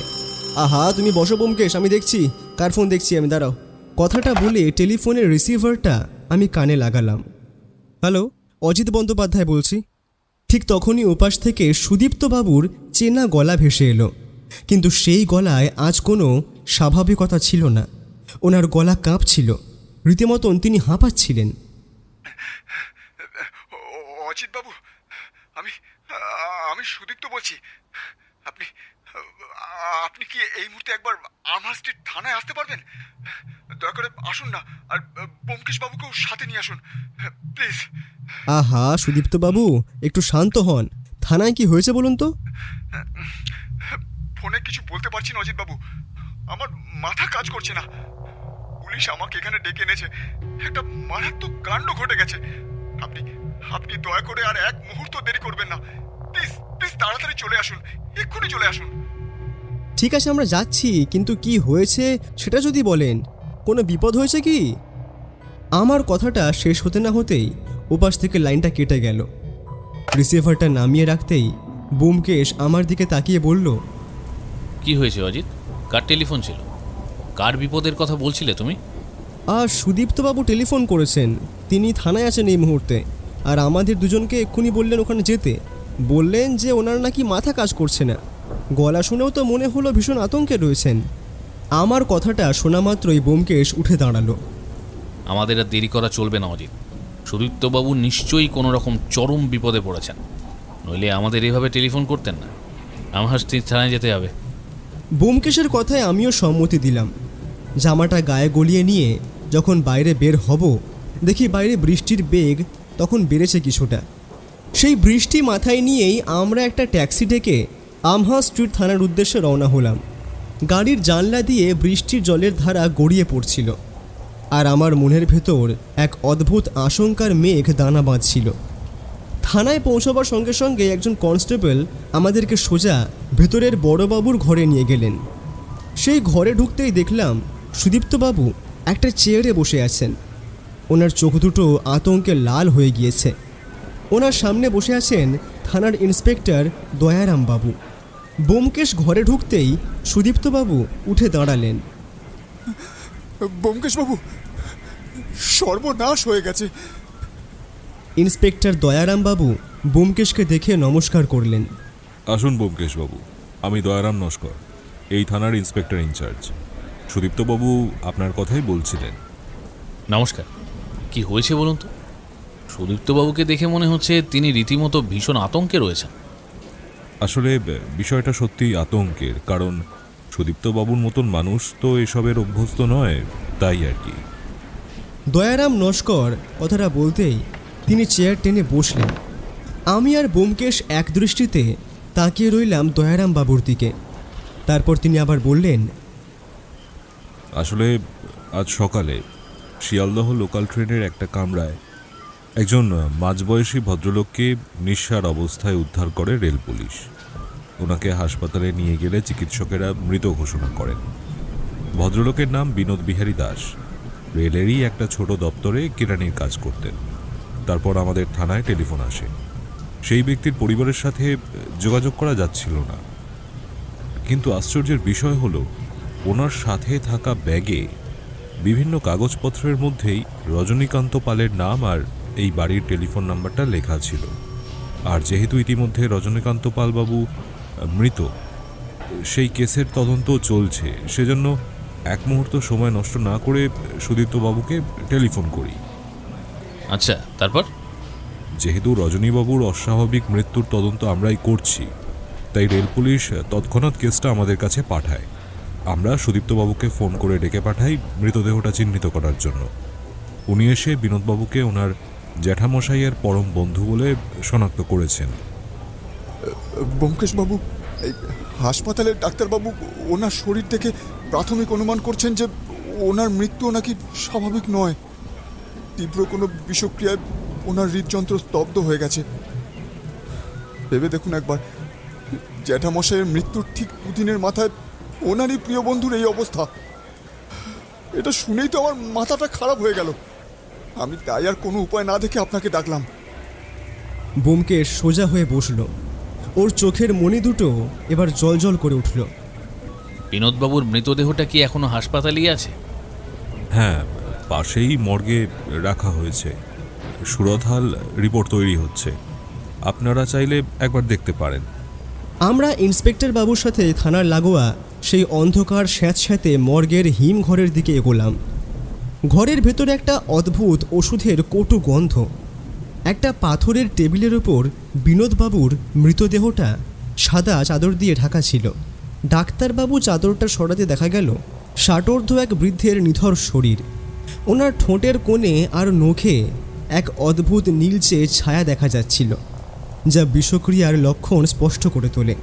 আহা, তুমি বসো ব্যোমকেশ, আমি দেখছি কার ফোন দেখছি আমি, দাঁড়াও। কথাটা বলে টেলিফোনের রিসিভারটা আমি কানে লাগালাম। হ্যালো, অজিত বন্দ্যোপাধ্যায় বলছি। ঠিক তখনই ওপাশ থেকে সুদীপ্তবাবুর চেনা গলা ভেসে এলো, কিন্তু সেই গলায় আজ কোনো স্বাভাবিকতা ছিল না। ওনার গলা কাঁপছিল, রীতিমতন তিনি হাঁপাচ্ছিলেন। অজিত বাবু, আমি সুদীপ্ত বলছি। আপনি আপনি কি এই মুহূর্তে একবার আমহার্স্টের থানায় আসতে পারবেন? দয়া করে আসুন না, আর ব্যোমকেশ বাবুকেও সাথে নিয়ে আসুন প্লিজ। আহা সুদীপ্তবাবু, একটু শান্ত হন। থানায় কি হয়েছে বলুন তো? ফোনে কিছু বলতে পারছি না অজিত বাবু, আমার মাথা কাজ করছে না। পুলিশ আমাকে এখানে ডেকে এনেছে, একটা মারাত্মক কাণ্ড ঘটে গেছে। আপনি দয়া করে আর এক মুহূর্ত দেরি করবেন না, প্লিজ প্লিজ তাড়াতাড়ি চলে আসুন, এক্ষুনি চলে আসুন। ঠিক আছে, আমরা যাচ্ছি, কিন্তু কি হয়েছে সেটা যদি বলেন। কোনো বিপদ হয়েছে কি? আমার কথাটা শেষ হতে না হতেই ওপাশ থেকে লাইনটা কেটে গেল। রিসিভারটা নামিয়ে রাখতেই ব্যোমকেশ আমার দিকে তাকিয়ে বলল, কি হয়েছে অজিত? কার টেলিফোন ছিল? কার বিপদের কথা বলছিলে তুমি? আর সুদীপ্তবাবু টেলিফোন করেছেন, তিনি থানায় আছেন এই মুহূর্তে, আর আমাদের দুজনকে এক্ষুনি বললেন ওখানে যেতে। বললেন যে ওনার নাকি মাথা কাজ করছে না। গলা শুনেও তো মনে হলো ভীষণ আতঙ্কে রয়েছেন। আমার কথাটা শোনা মাত্রই ব্যোমকেশ উঠে দাঁড়ালো। আমাদের আর দেরি করা চলবে না অজিত। সুদীপ্তবাবু নিশ্চয়ই কোনো রকম চরম বিপদে পড়েছেন, নইলে আমাদের এভাবে টেলিফোন করতেন না। আমহার্স্টের থানায় যেতে হবে। ব্যোমকেশের কথায় আমিও সম্মতি দিলাম। জামাটা গায়ে গলিয়ে নিয়ে যখন বাইরে বের হব, দেখি বাইরে বৃষ্টির বেগ তখন বেড়েছে কিছুটা। সেই বৃষ্টি মাথায় নিয়েই আমরা একটা ট্যাক্সি ডেকে আমহার্স্ট স্ট্রিট থানার উদ্দেশ্যে রওনা হলাম। গাড়ির জানলা দিয়ে বৃষ্টির জলের ধারা গড়িয়ে পড়ছিল, আর আমার মনের ভেতর এক অদ্ভুত আশঙ্কার মেঘ দানা বাঁধছিল। থানায় পৌঁছবার সঙ্গে সঙ্গে একজন কনস্টেবল আমাদেরকে সোজা ভেতরের বড়বাবুর ঘরে নিয়ে গেলেন। সেই ঘরে ঢুকতেই দেখলাম সুদীপ্তবাবু একটা চেয়ারে বসে আছেন। ওনার চোখ দুটো আতঙ্কে লাল হয়ে গিয়েছে। ওনার সামনে বসে আছেন থানার ইন্সপেক্টর দয়ারাম বাবু। ব্যোমকেশ ঘরে ঢুকতেই সুদীপ্তবাবু উঠে দাঁড়ালেন। ব্যোমকেশবাবু, সর্বনাশ হয়ে গেছে। ইন্সপেক্টর দয়ারাম বাবু ব্যোমকেশকে দেখে নমস্কার করলেন। আসুন ব্যোমকেশবাবু, আমি দয়ারাম নস্কর, এই থানার ইন্সপেক্টর ইনচার্জ। সুদীপ্তবাবু আপনার কথাই বলছিলেন। নমস্কার। কি হয়েছে বলুন তো? সুদীপ্তবাবুকে দেখে মনে হচ্ছে তিনি রীতিমতো ভীষণ আতঙ্কে রয়েছেন। আসলে বিষয়টা সত্যিই আতঙ্কের, কারণ সুদীপ্তবাবুর মতন মানুষ তো এসবের অভ্যস্ত নয়, তাই আর কি। দয়ারাম নস্কর কথাটা বলতেই তিনি চেয়ার টেনে বসলেন। আমি আর ব্যোমকেশ এক দৃষ্টিতে তাকিয়ে রইলাম দয়ারাম বাবুর দিকে। তারপর তিনি আবার বললেন, আসলে আজ সকালে শিয়ালদহ লোকাল ট্রেনের একটা কামরায় একজন মাঝবয়সী ভদ্রলোককে নিঃসার অবস্থায় উদ্ধার করে রেল পুলিশ। ওনাকে হাসপাতালে নিয়ে গেলে চিকিৎসকেরা মৃত ঘোষণা করেন। ভদ্রলোকের নাম বিনোদ বিহারী দাস, রেলেরই একটা ছোট দপ্তরে কেরানির কাজ করতেন। তারপর আমাদের থানায় টেলিফোন আসে। সেই ব্যক্তির পরিবারের সাথে যোগাযোগ করা যাচ্ছিল না, কিন্তু আশ্চর্যের বিষয় হলো ওনার সাথে থাকা ব্যাগে বিভিন্ন কাগজপত্রের মধ্যেই রজনীকান্ত পালের নাম আর এই বাড়ির টেলিফোন নাম্বারটা লেখা ছিল। আর যেহেতু ইতিমধ্যে রজনীকান্ত পাল বাবু মৃত, সেই কেসের তদন্ত চলছে, সেজন্য এক মুহূর্ত সময় নষ্ট না করে সুদীপ্তবাবুকে টেলিফোন করি। আচ্ছা, তারপর? যেহেতু রজনীবাবুর অস্বাভাবিক মৃত্যুর তদন্ত আমরাই করছি, তাই রেল পুলিশ তৎক্ষণাৎ কেসটা আমাদের কাছে পাঠায়। আমরা সুদীপ্তবাবুকে ফোন করে ডেকে পাঠাই মৃতদেহটা চিহ্নিত করার জন্য। উনি এসে বিনোদবাবুকে ওনার জ্যাঠামশাইয়ের পরম বন্ধু বলে শনাক্ত করেছেন। ব্যোমকেশবাবু, এই হাসপাতালের ডাক্তারবাবু ওনার শরীর থেকে প্রাথমিক অনুমান করছেন যে ওনার মৃত্যু নাকি স্বাভাবিক নয়। তীব্র কোনো বিষক্রিয়ায় ওনার হৃদযন্ত্র স্তব্ধ হয়ে গেছে। ভেবে দেখুন একবার, জ্যাঠামশাইয়ের মৃত্যুর ঠিক দুদিনের মাথায় ওনারই প্রিয় বন্ধুর এই অবস্থা। এটা শুনেই তো আমার মাথাটা খারাপ হয়ে গেল। আমি তাই আর কোনো উপায় না দেখে আপনাকে ডাকলাম। ব্যোমকেশ সোজা হয়ে বসল। ওর চোখের মণি দুটো এবার জলজল করে উঠল। বিনোদবাবুর মৃতদেহটা কি এখনো হাসপাতালেই আছে? হ্যাঁ, পাশেই মর্গে রাখা হয়েছে। সুরতহাল রিপোর্ট তৈরি হচ্ছে। আপনারা চাইলে একবার দেখতে পারেন। আমরা ইন্সপেক্টর বাবুর সাথে থানার লাগোয়া সেই অন্ধকার স্যাঁতস্যাঁতে মর্গের হিমঘরের দিকে এগোলাম। ঘরের ভেতরে একটা অদ্ভুত ওষুধের কটু গন্ধ। একটা পাথরের টেবিলের ওপর বিনোদবাবুর মৃতদেহটা সাদা চাদর দিয়ে ঢাকা ছিল। ডাক্তারবাবু চাদরটা সরাতে দেখা গেল ষাটোর্ধ্ব এক বৃদ্ধের নিথর শরীর। ওনার ঠোঁটের কোণে আর নখে এক অদ্ভুত নীলচে ছায়া দেখা যাচ্ছিল, যা বিষক্রিয়ার লক্ষণ স্পষ্ট করে তোলে।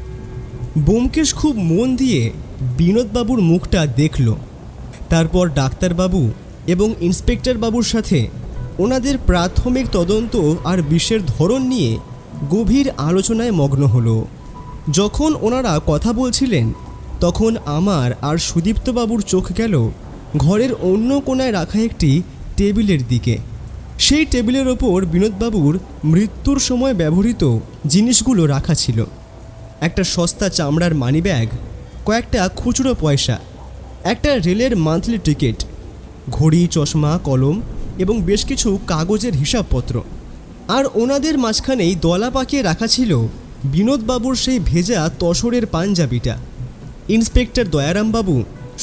ব্যোমকেশ খুব মন দিয়ে বিনোদবাবুর মুখটা দেখল। তারপর ডাক্তারবাবু এবং ইন্সপেক্টর বাবুর সাথে ওনাদের প্রাথমিক তদন্ত আর বিষের ধরন নিয়ে গভীর আলোচনায় মগ্ন হলো। যখন ওনারা কথা বলছিলেন, তখন আমার আর সুদীপ্তবাবুর চোখ গেল ঘরের অন্য কোণায় রাখা একটি টেবিলের দিকে। সেই টেবিলের ওপর বিনোদবাবুর মৃত্যুর সময় ব্যবহৃত জিনিসগুলো রাখা ছিল। একটা সস্তা চামড়ার মানিব্যাগ, কয়েকটা খুচরো পয়সা, একটা রেলের মান্থলি টিকিট, ঘড়ি, চশমা, কলম এবং বেশ কিছু কাগজের হিসাবপত্র। আর ওনাদের মাঝখানেই দলা পাকিয়ে রাখা ছিল বিনোদবাবুর সেই ভেজা তসরের পাঞ্জাবিটা। ইন্সপেক্টর দয়ারাম বাবু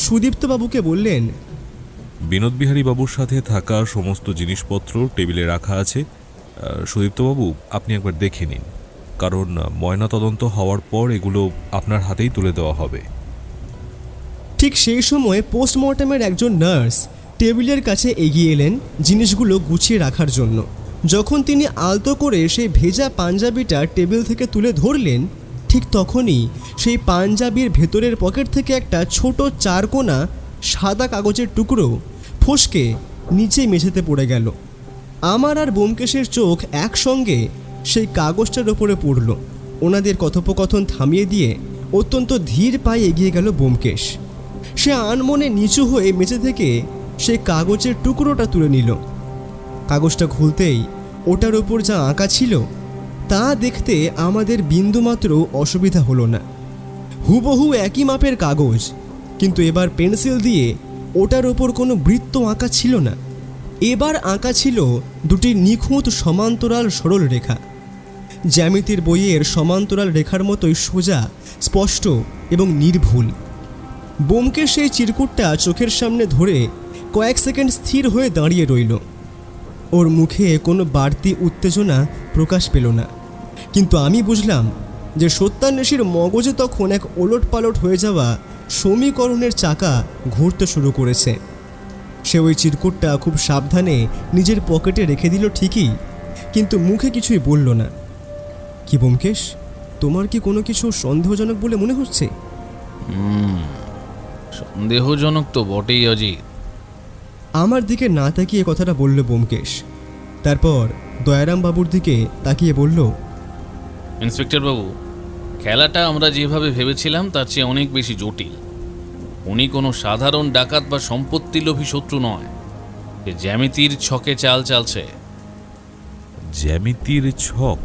সুদীপ্তবাবুকে বললেন, বিনোদ বিহারী বাবুর সাথে থাকা সমস্ত জিনিসপত্র টেবিলে রাখা আছে। সুদীপ্তবাবু, আপনি একবার দেখে নিন, কারণ ময়নাতদন্ত হওয়ার পর এগুলো আপনার হাতেই তুলে দেওয়া হবে। ঠিক সেই সময় পোস্টমর্টমের একজন নার্স টেবিলের কাছে এগিয়ে এলেন জিনিসগুলো গুছিয়ে রাখার জন্য। যখন তিনি আলতো করে সেই ভেজা পাঞ্জাবিটা টেবিল থেকে তুলে ধরলেন, ঠিক তখনই সেই পাঞ্জাবির ভেতরের পকেট থেকে একটা ছোট চারকোনা সাদা কাগজের টুকরো ফসকে নিচে মেঝেতে পড়ে গেল। আমার আর ব্যোমকেশের চোখ একসঙ্গে সেই কাগজটার ওপরে পড়ল। ওনাদের কথোপকথন থামিয়ে দিয়ে অত্যন্ত ধীর পায়ে এগিয়ে গেল ব্যোমকেশ। সে আনমনে নিচু হয়ে মেঝে থেকে সেই কাগজের টুকরোটা তুলে নিল। কাগজটা খুলতেই ওটার ওপর যা আঁকা ছিল তা দেখতে আমাদের বিন্দুমাত্র অসুবিধা হলো না। হুবহু একই মাপের কাগজ, কিন্তু এবার পেন্সিল দিয়ে ওটার ওপর কোনো বৃত্ত আঁকা ছিল না। এবার আঁকা ছিল দুটি নিখুঁত সমান্তরাল সরল রেখা, জ্যামিতির বইয়ের সমান্তরাল রেখার মতোই সোজা, স্পষ্ট এবং নির্ভুল। বোমকেশ সেই চিরকুটটা চোখের সামনে ধরে কয়েক সেকেন্ড স্থির হয়ে দাঁড়িয়ে রইল। ওর মুখে কোনো বাড়তি উত্তেজনা প্রকাশ পেল না, কিন্তু আমি বুঝলাম যে সত্যান্বেষীর মগজে তখন এক ওলটপালট হয়ে যাওয়া সমীকরণের চাকা ঘুরতে শুরু করেছে। সে ওই চিরকুটটা খুব সাবধানে নিজের পকেটে রেখে দিল ঠিকই, কিন্তু মুখে কিছুই বলল না। কি বোমকেশ, তোমার কি কোনো কিছু সন্দেহজনক বলে মনে হচ্ছে? সন্দেহজনক তো বটেই অজিত। আমার দিকে না তাকিয়ে কথাটা বলল বোমকেশ। তারপর দয়ারাম বাবুর দিকে তাকিয়ে বলল, ইন্সপেক্টর বাবু, খেলাটা আমরা যেভাবে ভেবেছিলাম তার চেয়ে অনেক বেশি জটিল। উনি কোনো সাধারণ ডাকাত বা সম্পত্তি লোভী শত্রু নয়, যে জ্যামিতির ছকে চাল চালছে। জ্যামিতির ছক?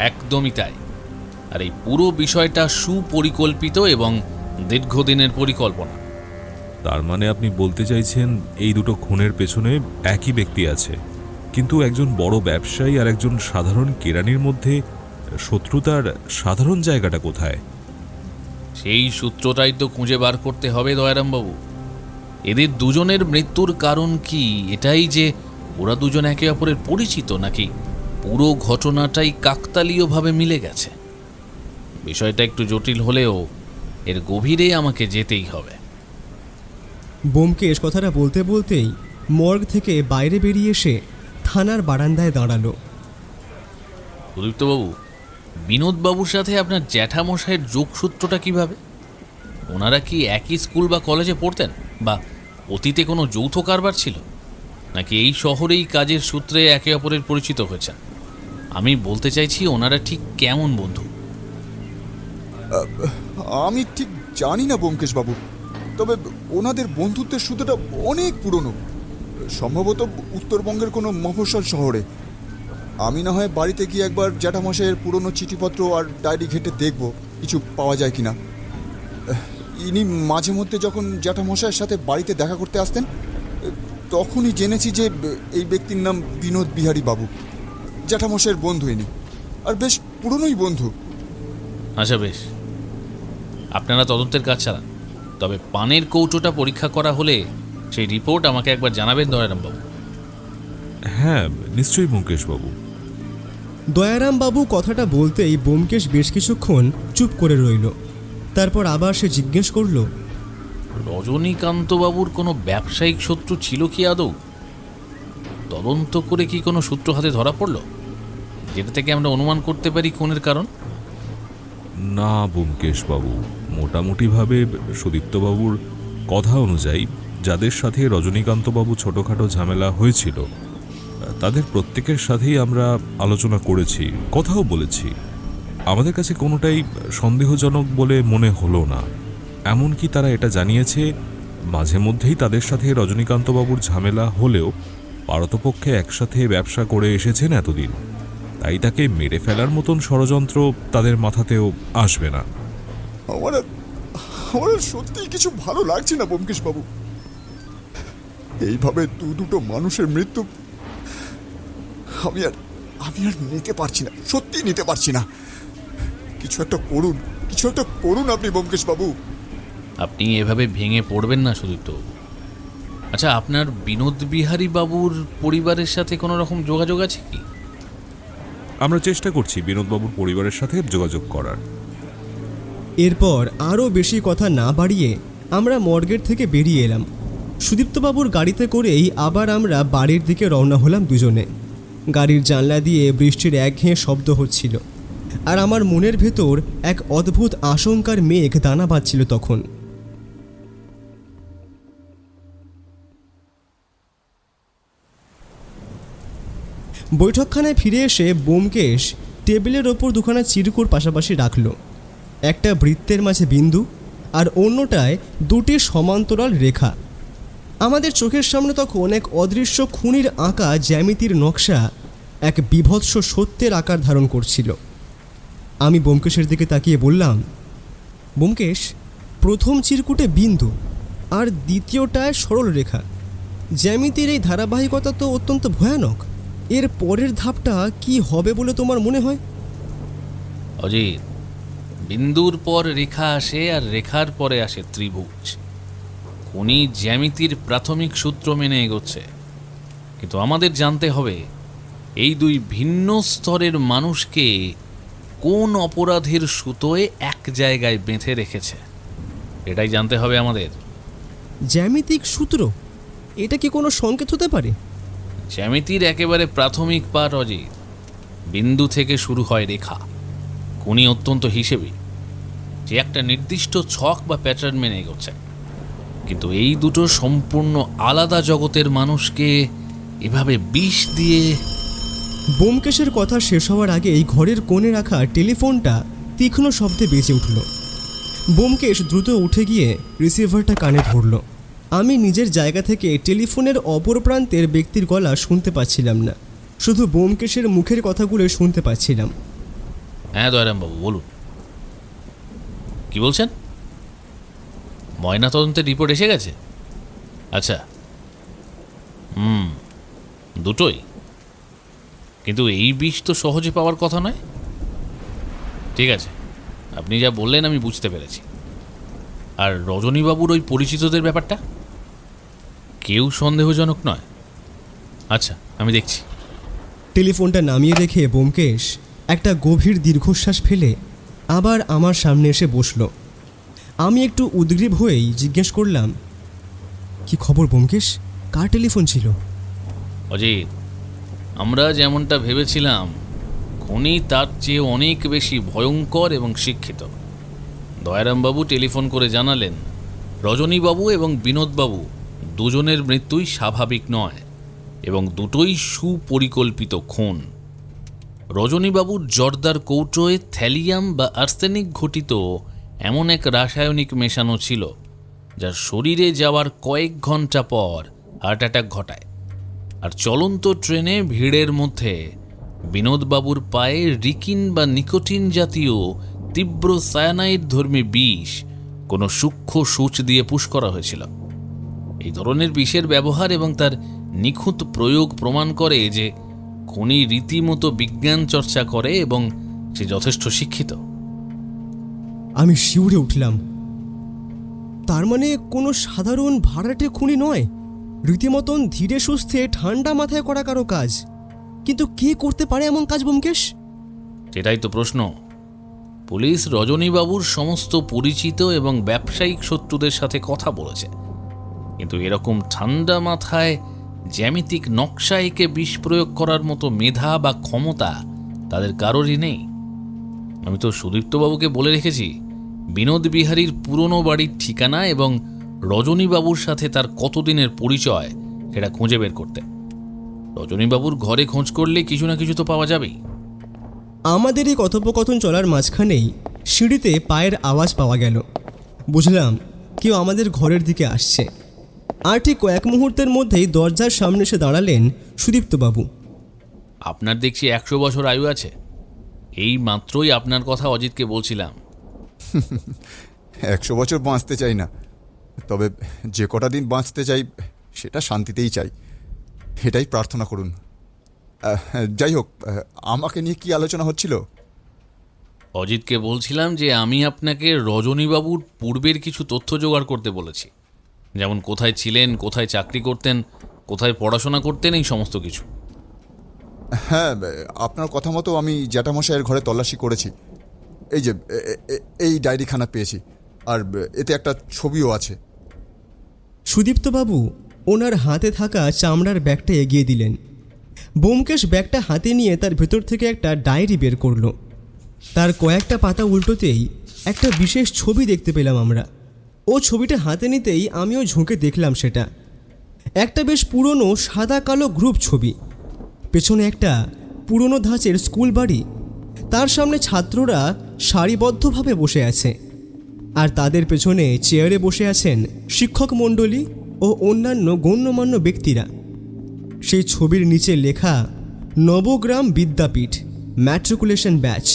একদমই তাই। আর এই পুরো বিষয়টা সুপরিকল্পিত এবং দীর্ঘদিনের পরিকল্পনা। তার মানে আপনি বলতে চাইছেন এই দুটো খুনের পেছনে একই ব্যক্তি আছে, কিন্তু একজন বড় ব্যবসায়ী আর একজন সাধারণ কেরানির মধ্যে শত্রুতার সাধারণ জায়গাটা কোথায়? সেই সূত্রটাই তো খুঁজে বার করতে হবে দয়ারামবাবু। এদের দুজনের মৃত্যুর কারণ কি এটাই যে ওরা দুজন একে অপরের পরিচিত, নাকি পুরো ঘটনাটাই কাকতালীয়ভাবে মিলে গেছে? বিষয়টা একটু জটিল হলেও এর গভীরে আমাকে যেতেই হবে। বোমকেশ কথাটা বলতে বলতেই মর্গ থেকে বাইরে বেরিয়ে এসে থানার বারান্দায় দাঁড়ালো। সুদীপ্তবাবু, বিনোদবাবুর সাথে আপনার জ্যাঠামশাইয়ের যোগসূত্রটা কিভাবে? ওনারা কি একই স্কুল বা কলেজে পড়তেন, বা অতীতে কোনো যৌথ কারবার ছিল, নাকি এই শহরেই কাজের সূত্রে একে অপরের পরিচিত হয়েছেন? আমি বলতে চাইছি ওনারা ঠিক কেমন বন্ধু? আমি ঠিক জানি না বোমকেশ বাবু, তবে ওনাদের বন্ধুত্বের সূত্রটা অনেক পুরনো, সম্ভবত উত্তরবঙ্গের কোনো মফস্বল শহরে। আমি না হয় বাড়িতে গিয়ে একবার জ্যাঠামশাইয়ের পুরনো চিঠিপত্র আর ডায়েরি ঘেঁটে দেখব কিছু পাওয়া যায় কিনা। ইনি মাঝে মধ্যে যখন জ্যাঠামশাইয়ের সাথে বাড়িতে দেখা করতে আসতেন, তখনই জেনেছি যে এই ব্যক্তির নাম বিনোদ বিহারী বাবু। জ্যাঠামশাইয়ের বন্ধু ইনি, আর বেশ পুরনোই বন্ধু। আচ্ছা বেশ, আপনারা তদন্তের কাজ চালান। তবে পানের কৌটোটা পরীক্ষা করা হলে সেই রিপোর্ট আমাকে একবার জানাবেন দয়ারামবাবু। হ্যাঁ, নিশ্চয়ই মুকেশবাবু। দয়ারাম বাবু কথাটা বলতেই বোমকেশ বেশ কিছুক্ষণ চুপ করে রইল। তারপর আবার সে জিজ্ঞেস করল, রজনীকান্তবাবুর কোনো ব্যবসায়িক শত্রু ছিল কি আদৌ? তদন্ত করে কি কোনো সূত্র হাতে ধরা পড়ল, যেটা থেকে আমরা অনুমান করতে পারি খুনের কারণ? না ব্যোমকেশবাবু, মোটামুটিভাবে সুদীপ্তবাবুর কথা অনুযায়ী যাদের সাথে রজনীকান্তবাবু ছোটোখাটো ঝামেলা হয়েছিল তাদের প্রত্যেকের সাথেই আমরা আলোচনা করেছি, কথাও বলেছি। আমাদের কাছে কোনোটাই সন্দেহজনক বলে মনে হলো না। এমনকি তারা এটা জানিয়েছে মাঝে মধ্যেই তাদের সাথে রজনীকান্তবাবুর ঝামেলা হলেও পারতপক্ষে একসাথে ব্যবসা করে এসেছেন এতদিন, তাই তাকে মেরে ফেলার মতন ষড়যন্ত্র তাদের মাথাতেও আসবে না। আমার সত্যিই কিছু ভালো লাগছে না ব্যোমকেশবাবু। এইভাবে দুটো মানুষের মৃত্যু আমি আর নিতে পারছি না, সত্যি নিতে পারছি না। কিছু একটা করুন আপনি ব্যোমকেশবাবু। আপনি এভাবে ভেঙে পড়বেন না সুদীপ্ত। আচ্ছা, আপনার বিনোদ বিহারী বাবুর পরিবারের সাথে কোনো রকম যোগাযোগ আছে কি? আমরা চেষ্টা করছি বিনোদবাবুর পরিবারের সাথে যোগাযোগ করার। এরপর আরও বেশি কথা না বাড়িয়ে আমরা মর্গের থেকে বেরিয়ে এলাম। সুদীপ্তবাবুর গাড়িতে করেই আবার আমরা বাড়ির দিকে রওনা হলাম দুজনে। গাড়ির জানলা দিয়ে বৃষ্টির একঘেয়ে শব্দ হচ্ছিল, আর আমার মনের ভেতর এক অদ্ভুত আশঙ্কার মেঘ দানা বাঁধছিল তখন। বৈঠকখানায় ফিরে এসে ব্যোমকেশ টেবিলের ওপর দুখানা চিরকুট পাশাপাশি রাখল। একটা বৃত্তের মাঝে বিন্দু আর অন্যটায় দুটি সমান্তরাল রেখা। আমাদের চোখের সামনে তখন এক অদৃশ্য খুনির আঁকা জ্যামিতির নকশা এক বীভৎস সত্যের আকার ধারণ করছিল। আমি ব্যোমকেশের দিকে তাকিয়ে বললাম, ব্যোমকেশ, প্রথম চিরকুটে বিন্দু আর দ্বিতীয়টায় সরল রেখা। জ্যামিতির এই ধারাবাহিকতা তো অত্যন্ত ভয়ানক। এর পরের ধাপটা কি হবে বলে তোমার মনে হয়? অজিত, বিন্দুর পর রেখা আসে আর রেখার পরে আসে ত্রিভুজ। উনি জ্যামিতির প্রাথমিক সূত্র মেনে এগোচ্ছে, কিন্তু আমাদের জানতে হবে এই দুই ভিন্ন স্তরের মানুষকে কোন অপরাধের সুতোয় এক জায়গায় বেঁধে রেখেছে, এটাই জানতে হবে আমাদের। জ্যামিতিক সূত্র, এটা কি কোনো সংকেত হতে পারে? জ্যামিতির একেবারে প্রাথমিক পাঠ অজিত। বিন্দু থেকে শুরু হয় রেখা। উনি অত্যন্ত হিসেবি, যে একটা নির্দিষ্ট ছক বা প্যাটার্ন মেনে এগোচ্ছে, কিন্তু এই দুটো সম্পূর্ণ আলাদা জগতের মানুষকে এভাবে বিষ দিয়ে। ব্যোমকেশের কথা শেষ হওয়ার আগেই ঘরের কোণে রাখা টেলিফোনটা তীক্ষ্ণ শব্দে বেজে উঠল। ব্যোমকেশ দ্রুত উঠে গিয়ে রিসিভারটা কানে ধরল। আমি নিজের জায়গা থেকে টেলিফোনের অপর প্রান্তের ব্যক্তির গলা শুনতে পাচ্ছিলাম না, শুধু ব্যোমকেশের মুখের কথাগুলো শুনতে পাচ্ছিলাম। হ্যাঁ দয়ারামবাবু, বলুন, কি বলছেন? ময়নাতদন্তের রিপোর্ট এসে গেছে? আচ্ছা, দুটোই? কিন্তু এই বিষ তো সহজে পাওয়ার কথা নয়। ঠিক আছে, আপনি যা বললেন আমি বুঝতে পেরেছি। আর রজনীবাবুর ওই পরিচিতদের ব্যাপারটা কেউ সন্দেহজনক নয়? আচ্ছা, আমি দেখছি। টেলিফোনটা নামিয়ে রেখে ব্যোমকেশ একটা গভীর দীর্ঘশ্বাস ফেলে আবার আমার সামনে এসে বসল। আমি একটু উদ্গ্রীব হয়েই জিজ্ঞেস করলাম, কি খবর ব্যোমকেশ? কার টেলিফোন ছিল? অজিত, আমরা যেমনটা ভেবেছিলাম খুনি তার চেয়ে অনেক বেশি ভয়ঙ্কর এবং শিক্ষিত। দয়ারামবাবু টেলিফোন করে জানালেন রজনীবাবু এবং বিনোদবাবু দুজনের মৃত্যুই স্বাভাবিক নয় এবং দুটোই সুপরিকল্পিত খুন। রজনীবাবুর জর্দার কৌটোয় থ্যালিয়াম বা আর্সেনিক ঘটিত এমন এক রাসায়নিক মেশানো ছিল যা শরীরে যাওয়ার কয়েক ঘন্টা পর হার্ট অ্যাটাক ঘটায়। আর চলন্ত ট্রেনে ভিড়ের মধ্যে বিনোদবাবুর পায়ে রিকিন বা নিকোটিন জাতীয় তীব্র সায়ানাইড ধর্মী বিষ কোনো সূক্ষ্ম সূচ দিয়ে পুশ করা হয়েছিল। এই ধরনের বিষের ব্যবহার এবং তার নিখুঁত প্রয়োগ প্রমাণ করে যে খুনি রীতিমতো বিজ্ঞান চর্চা করে এবং সে যথেষ্ট শিক্ষিত। আমি শিউরে উঠলাম। তার মানে কোনো সাধারণ ভাড়াটে খুনি নয়, রীতিমতন ধীরে সুস্থে ঠান্ডা মাথায় করা কারো কাজ। কিন্তু কে করতে পারে এমন কাজ ব্যোমকেশ? সেটাই তো প্রশ্ন। পুলিশ রজনীবাবুর সমস্ত পরিচিত এবং ব্যবসায়িক শত্রুদের সাথে কথা বলেছে, কিন্তু এরকম ঠান্ডা মাথায় জ্যামিতিক নকশা এঁকে বিষ প্রয়োগ করার মতো মেধা বা ক্ষমতা তাদের কারোরই নেই। আমি তো সুদীপ্তবাবুকে বলে রেখেছি বিনোদ বিহারীর পুরনো বাড়ির ঠিকানা এবং রজনীবাবুর সাথে তার কতদিনের পরিচয় সেটা খুঁজে বের করতে। রজনীবাবুর ঘরে খোঁজ করলে কিছু না কিছু তো পাওয়া যাবেই। আমাদের এই কথোপকথন চলার মাঝখানেই সিঁড়িতে পায়ের আওয়াজ পাওয়া গেল। বুঝলাম কেউ আমাদের ঘরের দিকে আসছে। আর ঠিক কয়েক মুহূর্তের মধ্যেই দরজার সামনে এসে দাঁড়ালেন সুদীপ্তবাবু। আপনার দেখছি 100 বছর আয়ু আছে। এই মাত্রই আপনার কথা অজিতকে বলছিলাম। 100 বছর বাঁচতে চাই না, তবে যে কটা দিন বাঁচতে চাই সেটা শান্তিতেই চাই, এটাই প্রার্থনা করুন। যাই হোক, আমাকে নিয়ে কি আলোচনা হচ্ছিল? অজিতকে বলছিলাম যে আমি আপনাকে রজনীবাবুর পূর্বের কিছু তথ্য জোগাড় করতে বলেছি, যেমন কোথায় ছিলেন, কোথায় চাকরি করতেন, কোথায় পড়াশোনা করতেন, এই সমস্ত কিছু। হ্যাঁ, আপনার কথা মতো আমি জ্যাঠামশাইয়ের ঘরে তল্লাশি করেছি। এই যে এই ডায়েরিখানা পেয়েছি, আর এতে একটা ছবিও আছে। সুদীপ্তবাবু ওনার হাতে থাকা চামড়ার ব্যাগটা এগিয়ে দিলেন। ব্যোমকেশ ব্যাগটা হাতে নিয়ে তার ভেতর থেকে একটা ডায়েরি বের করলো। তার কয়েকটা পাতা উল্টোতেই একটা বিশেষ ছবি দেখতে পেলাম আমরা। ও ছবিটা হাতে নিতেই আমিও ঝুঁকে দেখলাম সেটা। একটা বেশ পুরনো সাদা কালো গ্রুপ ছবি। পেছনে একটা পুরনো ধাঁচের স্কুল বাড়ি, তার সামনে ছাত্ররা সারিবদ্ধভাবে বসে আছে, আর তাদের পেছনে চেয়ারে বসে আছেন শিক্ষক মণ্ডলী ও অন্যান্য গণ্যমান্য ব্যক্তিরা। সেই ছবির নিচে লেখা নবগ্রাম বিদ্যাপীঠ ম্যাট্রিকুলেশন ব্যাচ।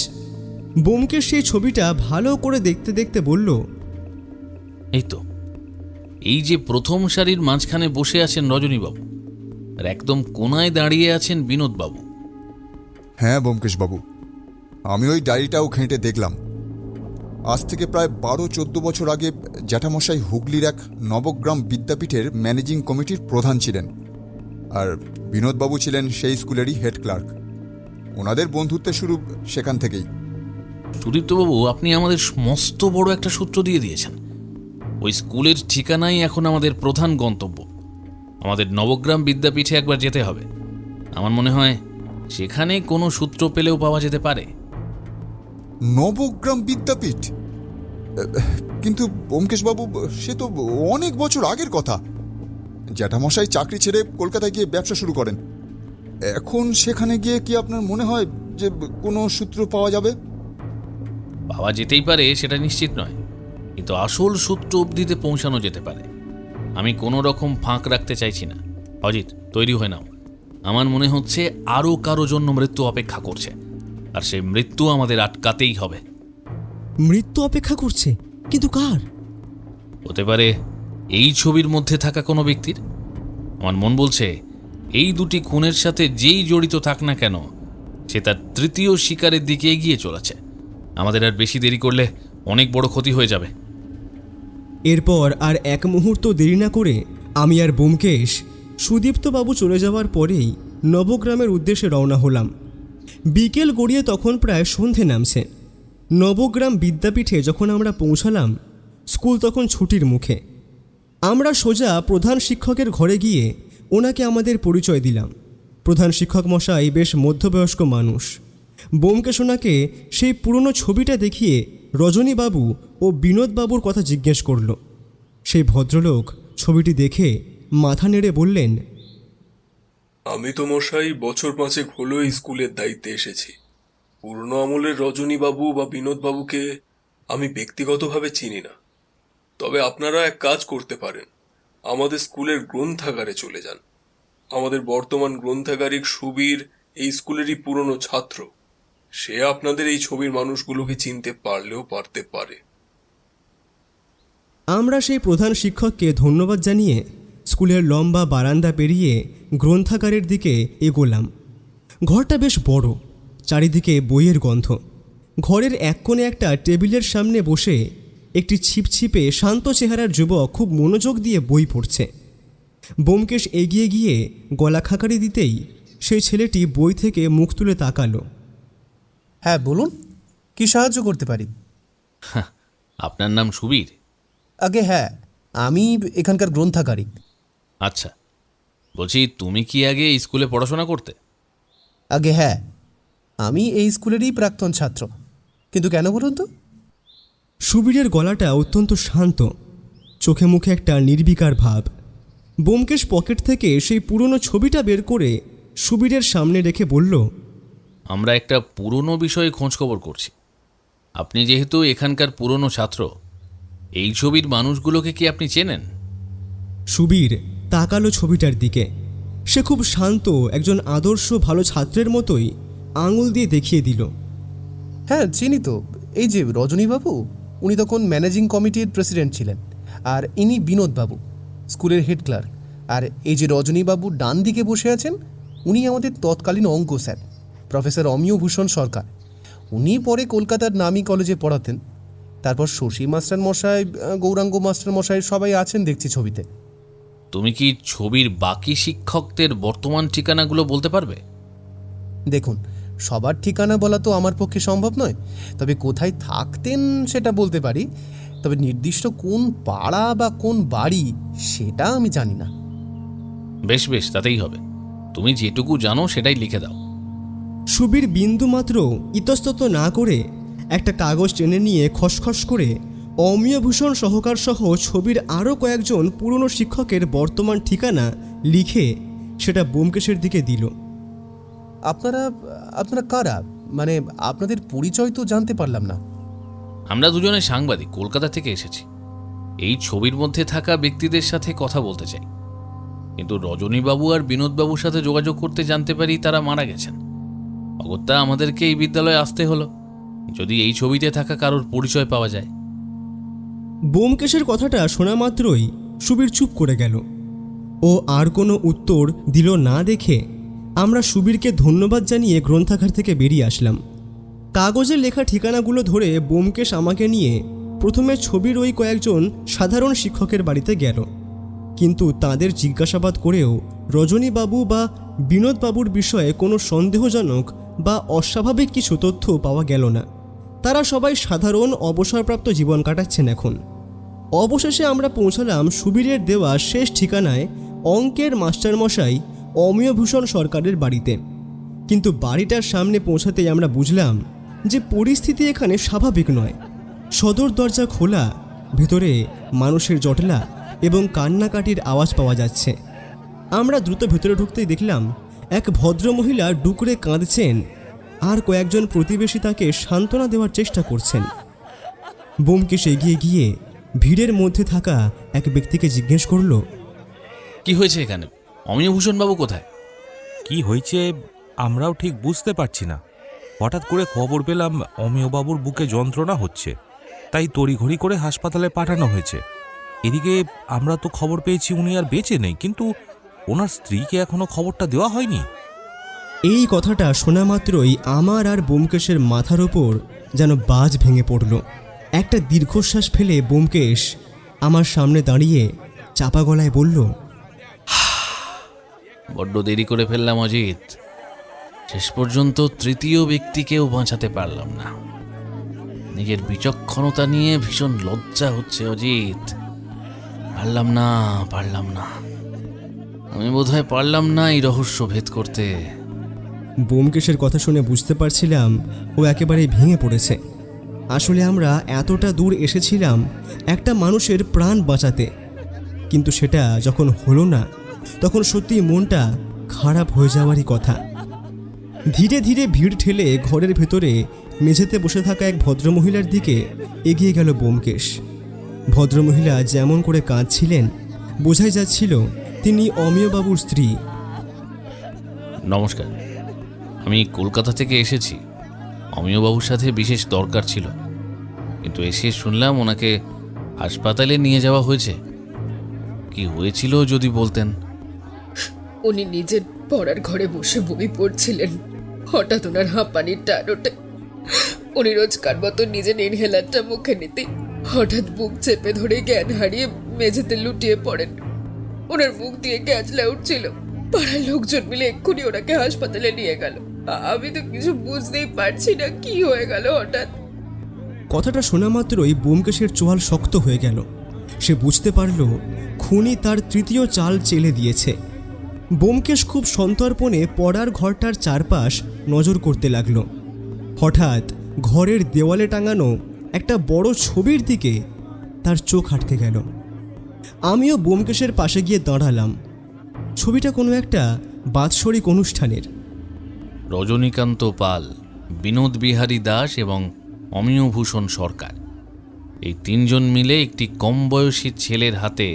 ব্যোমকেশ সেই ছবিটা ভালো করে দেখতে দেখতে বলল, এই তো, এই যে প্রথম সারির মাঝখানে বসে আছেন রজনীবাবু, আর একদম কোনায় দাঁড়িয়ে আছেন বিনোদবাবু। হ্যাঁ ব্যোমকেশবাবু, আমি ওই ডায়েরিটাও ঘেঁটে দেখলাম। আজ থেকে প্রায় 12-14 বছর আগে জ্যাঠামশাই হুগলির এক নবগ্রাম বিদ্যাপীঠের ম্যানেজিং কমিটির প্রধান ছিলেন, আর বিনোদবাবু ছিলেন সেই স্কুলেরই হেড ক্লার্ক। ওনাদের বন্ধুত্বের শুরু সেখান থেকেই। সুদীপ্তবাবু, আপনি আমাদের মস্ত বড় একটা সূত্র দিয়ে দিয়েছেন। ওই স্কুলের ঠিকানাই এখন আমাদের প্রধান গন্তব্য। আমাদের নবগ্রাম বিদ্যাপীঠে একবার যেতে হবে। আমার মনে হয় সেখানে কোনো সূত্র পেলেও পাওয়া যেতে পারে। নবগ্রাম বিদ্যাপীঠ? কিন্তু ব্যোমকেশবাবু, সে তো অনেক বছর আগের কথা। জ্যাঠামশাই চাকরি ছেড়ে কলকাতায় গিয়ে ব্যবসা শুরু করেন। এখন সেখানে গিয়ে কি আপনার মনে হয় যে কোনো সূত্র পাওয়া যাবে? পাওয়া যেতেই পারে, সেটা নিশ্চিত নয়, কিন্তু আসল সূত্র অবধিতে পৌঁছানো যেতে পারে। আমি কোনো রকম ফাঁক রাখতে চাইছি না। অজিত, তৈরি হয়ে নাও। আমার মনে হচ্ছে আরও কারো জন্য মৃত্যু অপেক্ষা করছে, আর সেই মৃত্যু আমাদের আটকাতেই হবে। মৃত্যু অপেক্ষা করছে? কিন্তু কার? হতে পারে এই ছবির মধ্যে থাকা কোনো ব্যক্তির। আমার মন বলছে এই দুটি খুনের সাথে যেই জড়িত থাক না কেন, সে তার তৃতীয় শিকারের দিকে এগিয়ে চলেছে। আমাদের আর বেশি দেরি করলে অনেক বড় ক্ষতি হয়ে যাবে। এরপর আর এক মুহূর্ত দেরি না করে আমি আর ব্যোমকেশ সুদীপ্তবাবু চলে যাওয়ার পরেই নবগ্রামের উদ্দেশ্যে রওনা হলাম। বিকেল গড়িয়ে তখন প্রায় সন্ধে নামছে। নবগ্রাম বিদ্যাপীঠে যখন আমরা পৌঁছালাম, স্কুল তখন ছুটির মুখে। আমরা সোজা প্রধান শিক্ষকের ঘরে গিয়ে ওনাকে আমাদের পরিচয় দিলাম। প্রধান শিক্ষক মশাই বেশ মধ্যবয়স্ক মানুষ। ব্যোমকেশ ওনাকে সেই পুরনো ছবিটা দেখিয়ে রজনীবাবু ও বিনোদবাবুর কথা জিজ্ঞেস করল। সেই ভদ্রলোক ছবিটি দেখে মাথা নেড়ে বললেন, আমি তো মশাই বছর 5 হলো এই স্কুলের দায়িত্বে এসেছি। পুরনো আমলের রজনীবাবু বা বিনোদবাবুকে আমি ব্যক্তিগতভাবে চিনি না। তবে আপনারা এক কাজ করতে পারেন, আমাদের স্কুলের গ্রন্থাগারে চলে যান। আমাদের বর্তমান গ্রন্থাগারিক সুবীর এই স্কুলেরই পুরনো ছাত্র। সে আপনাদের এই ছবির মানুষগুলোকে চিনতে পারলেও পারতে পারে। আমরা সেই প্রধান শিক্ষককে ধন্যবাদ জানিয়ে স্কুলের লম্বা বারান্দা পেরিয়ে গ্রন্থাগারের দিকে এগোলাম। ঘরটা বেশ বড়, চারিদিকে বইয়ের গন্ধ। ঘরের এক কোণে একটা টেবিলের সামনে বসে একটি ছিপছিপে শান্ত চেহারার যুবক খুব মনোযোগ দিয়ে বই পড়ছে। ব্যোমকেশ এগিয়ে গিয়ে গলা খাকারি দিতেই সেই ছেলেটি বই থেকে মুখ তুলে তাকালো। হ্যাঁ বলুন, কি সাহায্য করতে পারি? আপনার নাম সুবীর? আগে হ্যাঁ, আমি এখানকার গ্রন্থাগারিক। আচ্ছা, বলছি তুমি কি আগে এই স্কুলে পড়াশোনা করতে? আগে হ্যাঁ, আমি এই স্কুলেরই প্রাক্তন ছাত্র। কিন্তু কেন বলুন তো? সুবীরের গলাটা অত্যন্ত শান্ত, চোখে মুখে একটা নির্বিকার ভাব। ব্যোমকেশ পকেট থেকে সেই পুরনো ছবিটা বের করে সুবীরের সামনে রেখে বলল, আমরা একটা পুরনো বিষয়ে খোঁজখবর করছি। আপনি যেহেতু এখানকার পুরনো ছাত্র, এই ছবির মানুষগুলোকে কি আপনি চেনেন? সুবীর তাকালো ছবিটার দিকে। সে খুব শান্ত, একজন আদর্শ ভালো ছাত্রের মতোই আঙুল দিয়ে দেখিয়ে দিল। হ্যাঁ চিনি তো, এই যে রজনীবাবু, উনি তখন ম্যানেজিং কমিটির প্রেসিডেন্ট ছিলেন। আর ইনি বিনোদবাবু, স্কুলের হেড ক্লার্ক। আর এই যে রজনীবাবু ডান দিকে বসে আছেন, উনি আমাদের তৎকালীন অঙ্ক স্যার, প্রফেসর অমিয় ভূষণ সরকার। উনি পরে কলকাতার নামী কলেজে পড়াতেন। তারপর শশী মাস্টার মশাই, গৌরাঙ্গ মাস্টার মশাই সবাই আছেন দেখছি ছবিতে। তুমি কি ছবির বাকি শিক্ষকদের বর্তমান ঠিকানাগুলো বলতে পারবে? দেখুন, সবার ঠিকানা বলা তো আমার পক্ষে সম্ভব নয়, তবে কোথায় থাকতেন সেটা বলতে পারি। তবে নির্দিষ্ট কোন পাড়া বা কোন বাড়ি সেটা আমি জানি না। বেশ বেশ, তাতেই হবে। তুমি যেটুকু জানো সেটাই লিখে দাও। সুবীর বিন্দুমাত্র ইতস্তত না করে একটা কাগজ টেনে নিয়ে খসখস করে অমিয়ভূষণ সহকার সহ ছবির আরও কয়েকজন পুরনো শিক্ষকের বর্তমান ঠিকানা লিখে সেটা ব্যোমকেশের দিকে দিল। আপনারা কারা? মানে আপনাদের পরিচয় তো জানতে পারলাম না। আমরা দুজনে সাংবাদিক, কলকাতা থেকে এসেছি। এই ছবির মধ্যে থাকা ব্যক্তিদের সাথে কথা বলতে চাই। কিন্তু রজনীবাবু আর বিনোদবাবুর সাথে যোগাযোগ করতে জানতে পারি তারা মারা গেছেন। অগত্যা আমাদেরকে এই বিদ্যালয়ে আসতে হলো, যদি এই ছবিতে থাকা কারোর পরিচয় পাওয়া যায়। ব্যোমকেশের কথাটা শোনা মাত্রই সুবীর চুপ করে গেল। ও আর কোনো উত্তর দিল না দেখে আমরা সুবীরকে ধন্যবাদ জানিয়ে গ্রন্থাগার থেকে বেরিয়ে আসলাম। কাগজে লেখা ঠিকানাগুলো ধরে ব্যোমকেশ আমাকে নিয়ে প্রথমে ছবির ওই কয়েকজন সাধারণ শিক্ষকের বাড়িতে গেল, কিন্তু তাদের জিজ্ঞাসাবাদ করেও রজনীবাবু বা বিনোদবাবুর বিষয়ে কোনো সন্দেহজনক বা অস্বাভাবিক কিছু তথ্য পাওয়া গেল না। তারা সবাই সাধারণ অবসরপ্রাপ্ত জীবন কাটাচ্ছেন এখন। অবশেষে আমরা পৌঁছালাম সুবীরের দেওয়া শেষ ঠিকানায়, অঙ্কের মাস্টারমশাই অমিয়ভূষণ সরকারের বাড়িতে। কিন্তু বাড়িটার সামনে পৌঁছাতেই আমরা বুঝলাম যে পরিস্থিতি এখানে স্বাভাবিক নয়। সদর দরজা খোলা, ভেতরে মানুষের জটলা এবং কান্নাকাটির আওয়াজ পাওয়া যাচ্ছে। আমরা দ্রুত ভেতরে ঢুকতেই দেখলাম এক ভদ্রমহিলা ডুকরে কাঁদছেন, আর কয়েকজন প্রতিবেশী তাকে সান্ত্বনা দেওয়ার চেষ্টা করছেন। ব্যোমকেশ এগিয়ে গিয়ে ভিড়ের মধ্যে থাকা এক ব্যক্তিকে জিজ্ঞেস করল, কি হয়েছে এখানে? অমিয়ভূষণবাবু কোথায়? কি হয়েছে আমরাও ঠিক বুঝতে পারছি না। হঠাৎ করে খবর পেলাম অমিয়বাবুর বুকে যন্ত্রণা হচ্ছে, তাই তড়িঘড়ি করে হাসপাতালে পাঠানো হয়েছে। এদিকে আমরা তো খবর পেয়েছি উনি আর বেঁচে নেই, কিন্তু ওনার স্ত্রীকে এখনো খবরটা দেওয়া হয়নি। এই কথাটা শোনা মাত্রই আমার আর ব্যোমকেশের মাথার ওপর যেন বাজ ভেঙে পড়ল। একটা দীর্ঘশ্বাস ফেলে ব্যোমকেশ আমার সামনে দাঁড়িয়ে চাপা গলায় বলল, বড্ড দেরি করে ফেললাম অজিত। শেষ পর্যন্ত তৃতীয় ব্যক্তিকেও বাঁচাতে পারলাম না। নিজের বিচক্ষণতা নিয়ে ভীষণ লজ্জা হচ্ছে অজিত। পারলাম না আমি বোধহয় পারলাম না এই রহস্য ভেদ করতে। ব্যোমকেশের কথা শুনে বুঝতে পারছিলাম ও একেবারে ভেঙে পড়েছে। আসলে আমরা এতটা দূর এসেছিলাম একটা মানুষের প্রাণ বাঁচাতে, কিন্তু সেটা যখন হলো না তখন সত্যি মনটা খারাপ হয়ে যাওয়ারই কথা। ধীরে ধীরে ভিড় ঠেলে ঘরের ভেতরে মেঝেতে বসে থাকা এক ভদ্রমহিলার দিকে এগিয়ে গেল ব্যোমকেশ। ভদ্রমহিলা যেমন করে কাঁদছিলেন, বোঝাই যাচ্ছিল তিনি অমিয়বাবুর স্ত্রী। নমস্কার, আমি কলকাতা থেকে এসেছি। অমিয়বাবুর সাথে বিশেষ দরকার ছিল, কিন্তু এসে শুনলাম ওনাকে হাসপাতালে নিয়ে যাওয়া হয়েছে। কি হয়েছিল যদি বলতেন। উনি নিজের পড়ার ঘরে বসে বই পড়ছিলেন, হঠাৎ ওনার হাঁপানির টান ওঠে। উনি রোজকার মতো নিজের ইনহেলারটা মুখে নিতে হঠাৎ বুক চেপে ধরে জ্ঞান হারিয়ে মেঝেতে লুটিয়ে পড়েন। ওনার মুখ দিয়ে গ্যাজলা উঠছিল। পাড়ার লোকজন মিলে এক্ষুনি ওনাকে হাসপাতালে নিয়ে গেল। আমি তো কিছু বুঝতেই পারছি না কি হয়ে গেল হঠাৎ। কথাটা শোনা মাত্রই ব্যোমকেশের চোয়াল শক্ত হয়ে গেল। সে বুঝতে পারল খুনি তার তৃতীয় চাল চেলে দিয়েছে। ব্যোমকেশ খুব সন্তর্পণে পড়ার ঘরটার চারপাশ নজর করতে লাগল। হঠাৎ ঘরের দেওয়ালে টাঙানো একটা বড় ছবির দিকে তার চোখ আটকে গেল। আমিও ব্যোমকেশের পাশে গিয়ে দাঁড়ালাম। ছবিটা কোনো একটা বাৎসরিক অনুষ্ঠানের। রজনীকান্ত পাল, বিনোদ বিহারী দাস এবং অমিয়ভূষণ সরকার, এই তিনজন মিলে একটি কম বয়সী ছেলের হাতে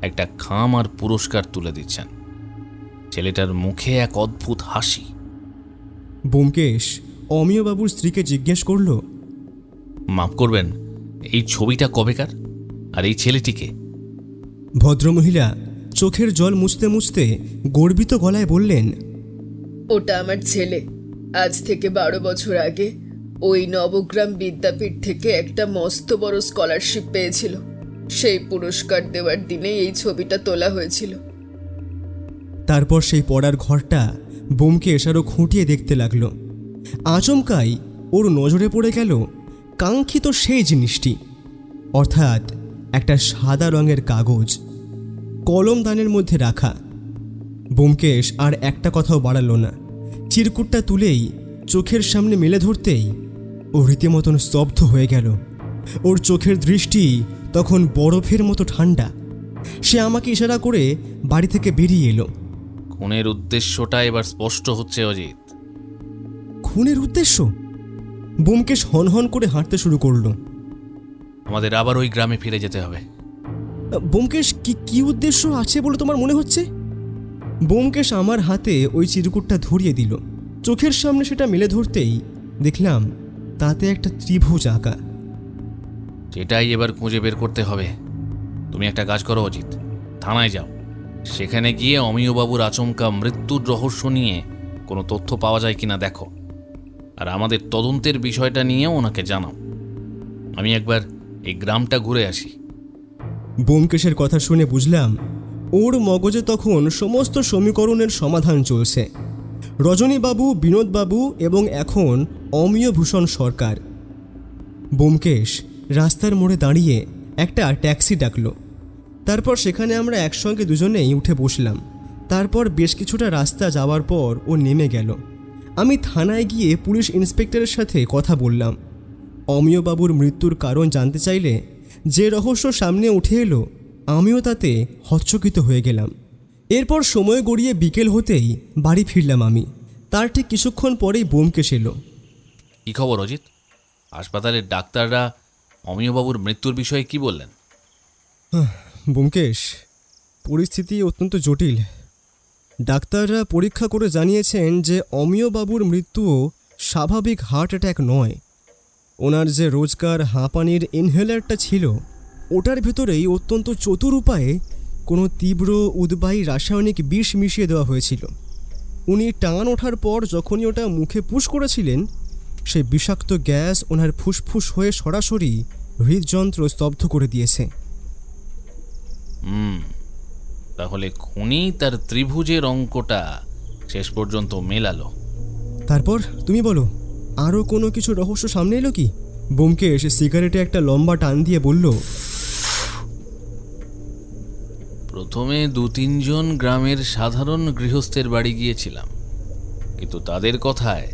একটা খাম আর পুরস্কার তুলে দিচ্ছেন। ছেলেটার মুখে এক অদ্ভুত হাসি। ব্যোমকেশ অমিয়বাবুর স্ত্রীকে জিজ্ঞেস করল, মাফ করবেন, এই ছবিটা কবেকার আর এই ছেলেটিকে? ভদ্রমহিলা চোখের জল মুছতে মুছতে গর্বিত গলায় বললেন, ওটা আমার ছেলে। আজ থেকে 12 বছর আগে ওই নবগ্রাম বিদ্যাপীঠ থেকে একটা মস্ত বড় স্কলারশিপ পেয়েছিল। সেই পুরস্কার দেওয়ার দিনে এই ছবিটা তোলা হয়েছিল। তারপর সেই পড়ার ঘরটা ব্যোমকেশ আরও খুঁটিয়ে দেখতে লাগলো। আচমকাই ওর নজরে পড়ে গেল কাঙ্ক্ষিত সেই জিনিসটি, অর্থাৎ একটা সাদা রঙের কাগজ কলমদানের মধ্যে রাখা। ব্যোমকেশ আর একটা কথাও বাড়ালো না। চিরকুটটা তুলেই চোখের সামনে মেলে ধরতেই ও রীতিমতন স্তব্ধ হয়ে গেল। ওর চোখের দৃষ্টি তখন বরফের মতো ঠান্ডা। সে আমাকে ইশারা করে বাড়ি থেকে বেরিয়ে এলো। খুনের উদ্দেশ্যটা এবার স্পষ্ট হচ্ছে অজিত। খুনের উদ্দেশ্য? ব্যোমকেশ হনহন করে হাঁটতে শুরু করলো। আমাদের আবার ওই গ্রামে ফিরে যেতে হবে। ব্যোমকেশ, কি উদ্দেশ্য আছে বলে তোমার মনে হচ্ছে? ব্যোমকেশ আমার হাতে ওই চিরকুটটা ধরিয়ে দিল। চোখের সামনে সেটা মেলে ধরতেই দেখলাম তাতে একটা ত্রিভুজ আঁকা। সেটাই এবার খুঁজে বের করতে হবে। তুমি একটা কাজ করো অজিত, থানায় যাও। সেখানে গিয়ে অমিয়বাবুর আচমকা মৃত্যুর রহস্য নিয়ে কোনো তথ্য পাওয়া যায় কিনা দেখো, আর আমাদের তদন্তের বিষয়টা নিয়ে ওনাকে জানাও। আমি একবার এই গ্রামটা ঘুরে আসি। ব্যোমকেশের কথা শুনে বুঝলাম ওর মগজে তখন সমস্ত সমীকরণের সমাধান চলছে। রজনীবাবু, বিনোদবাবু এবং এখন অমিয়ভূষণ সরকার। ব্যোমকেশ রাস্তার মোড়ে দাঁড়িয়ে একটা ট্যাক্সি ডাকলো। তারপর সেখানে আমরা একসঙ্গে দুজনেই উঠে বসলাম। তারপর বেশ কিছুটা রাস্তা যাওয়ার পর ও নেমে গেল। আমি থানায় গিয়ে পুলিশ ইন্সপেক্টরের সাথে কথা বললাম। অমিয়বাবুর মৃত্যুর কারণ জানতে চাইলে যে রহস্য সামনে উঠে এলো, আমিও তাতে হচ্চকিত হয়ে গেলাম। এরপর সময় গড়িয়ে বিকেল হতেই বাড়ি ফিরলাম আমি। তার ঠিক কিছুক্ষণ পরেই ব্যোমকেশ এলো। কী খবর অজিত? হাসপাতালের ডাক্তাররা অমিয়বাবুর মৃত্যুর বিষয়ে কি বললেন? ব্যোমকেশ, পরিস্থিতি অত্যন্ত জটিল। ডাক্তাররা পরীক্ষা করে জানিয়েছেন যে অমিয়বাবুর মৃত্যুও স্বাভাবিক হার্ট অ্যাট্যাক নয়। ওনার যে রোজকার হাঁপানির ইনহেলারটা ছিল, ওটার ভেতরেই অত্যন্ত চতুর উপায়ে কোনো তীব্র উদ্বায়ী রাসায়নিক বিষ মিশিয়ে দেওয়া হয়েছিল। উনি টান ওঠার পর যখনই ওটা মুখে পুশ করেছিলেন, সেই বিষাক্ত গ্যাস ওনার ফুসফুস হয়ে সরাসরি হৃদযন্ত্র স্তব্ধ করে দিয়েছে। তাহলে খুনি তার ত্রিভুজের অঙ্কটা শেষ পর্যন্ত মেলালো। তারপর তুমি বলো, আরও কোনো কিছু রহস্য সামনে এলো কি? ব্যোমকেশ সিগারেটে একটা লম্বা টান দিয়ে বলল, প্রথমে 2-3 জন গ্রামের সাধারণ গৃহস্থের বাড়ি গিয়েছিলাম, কিন্তু তাদের কথায়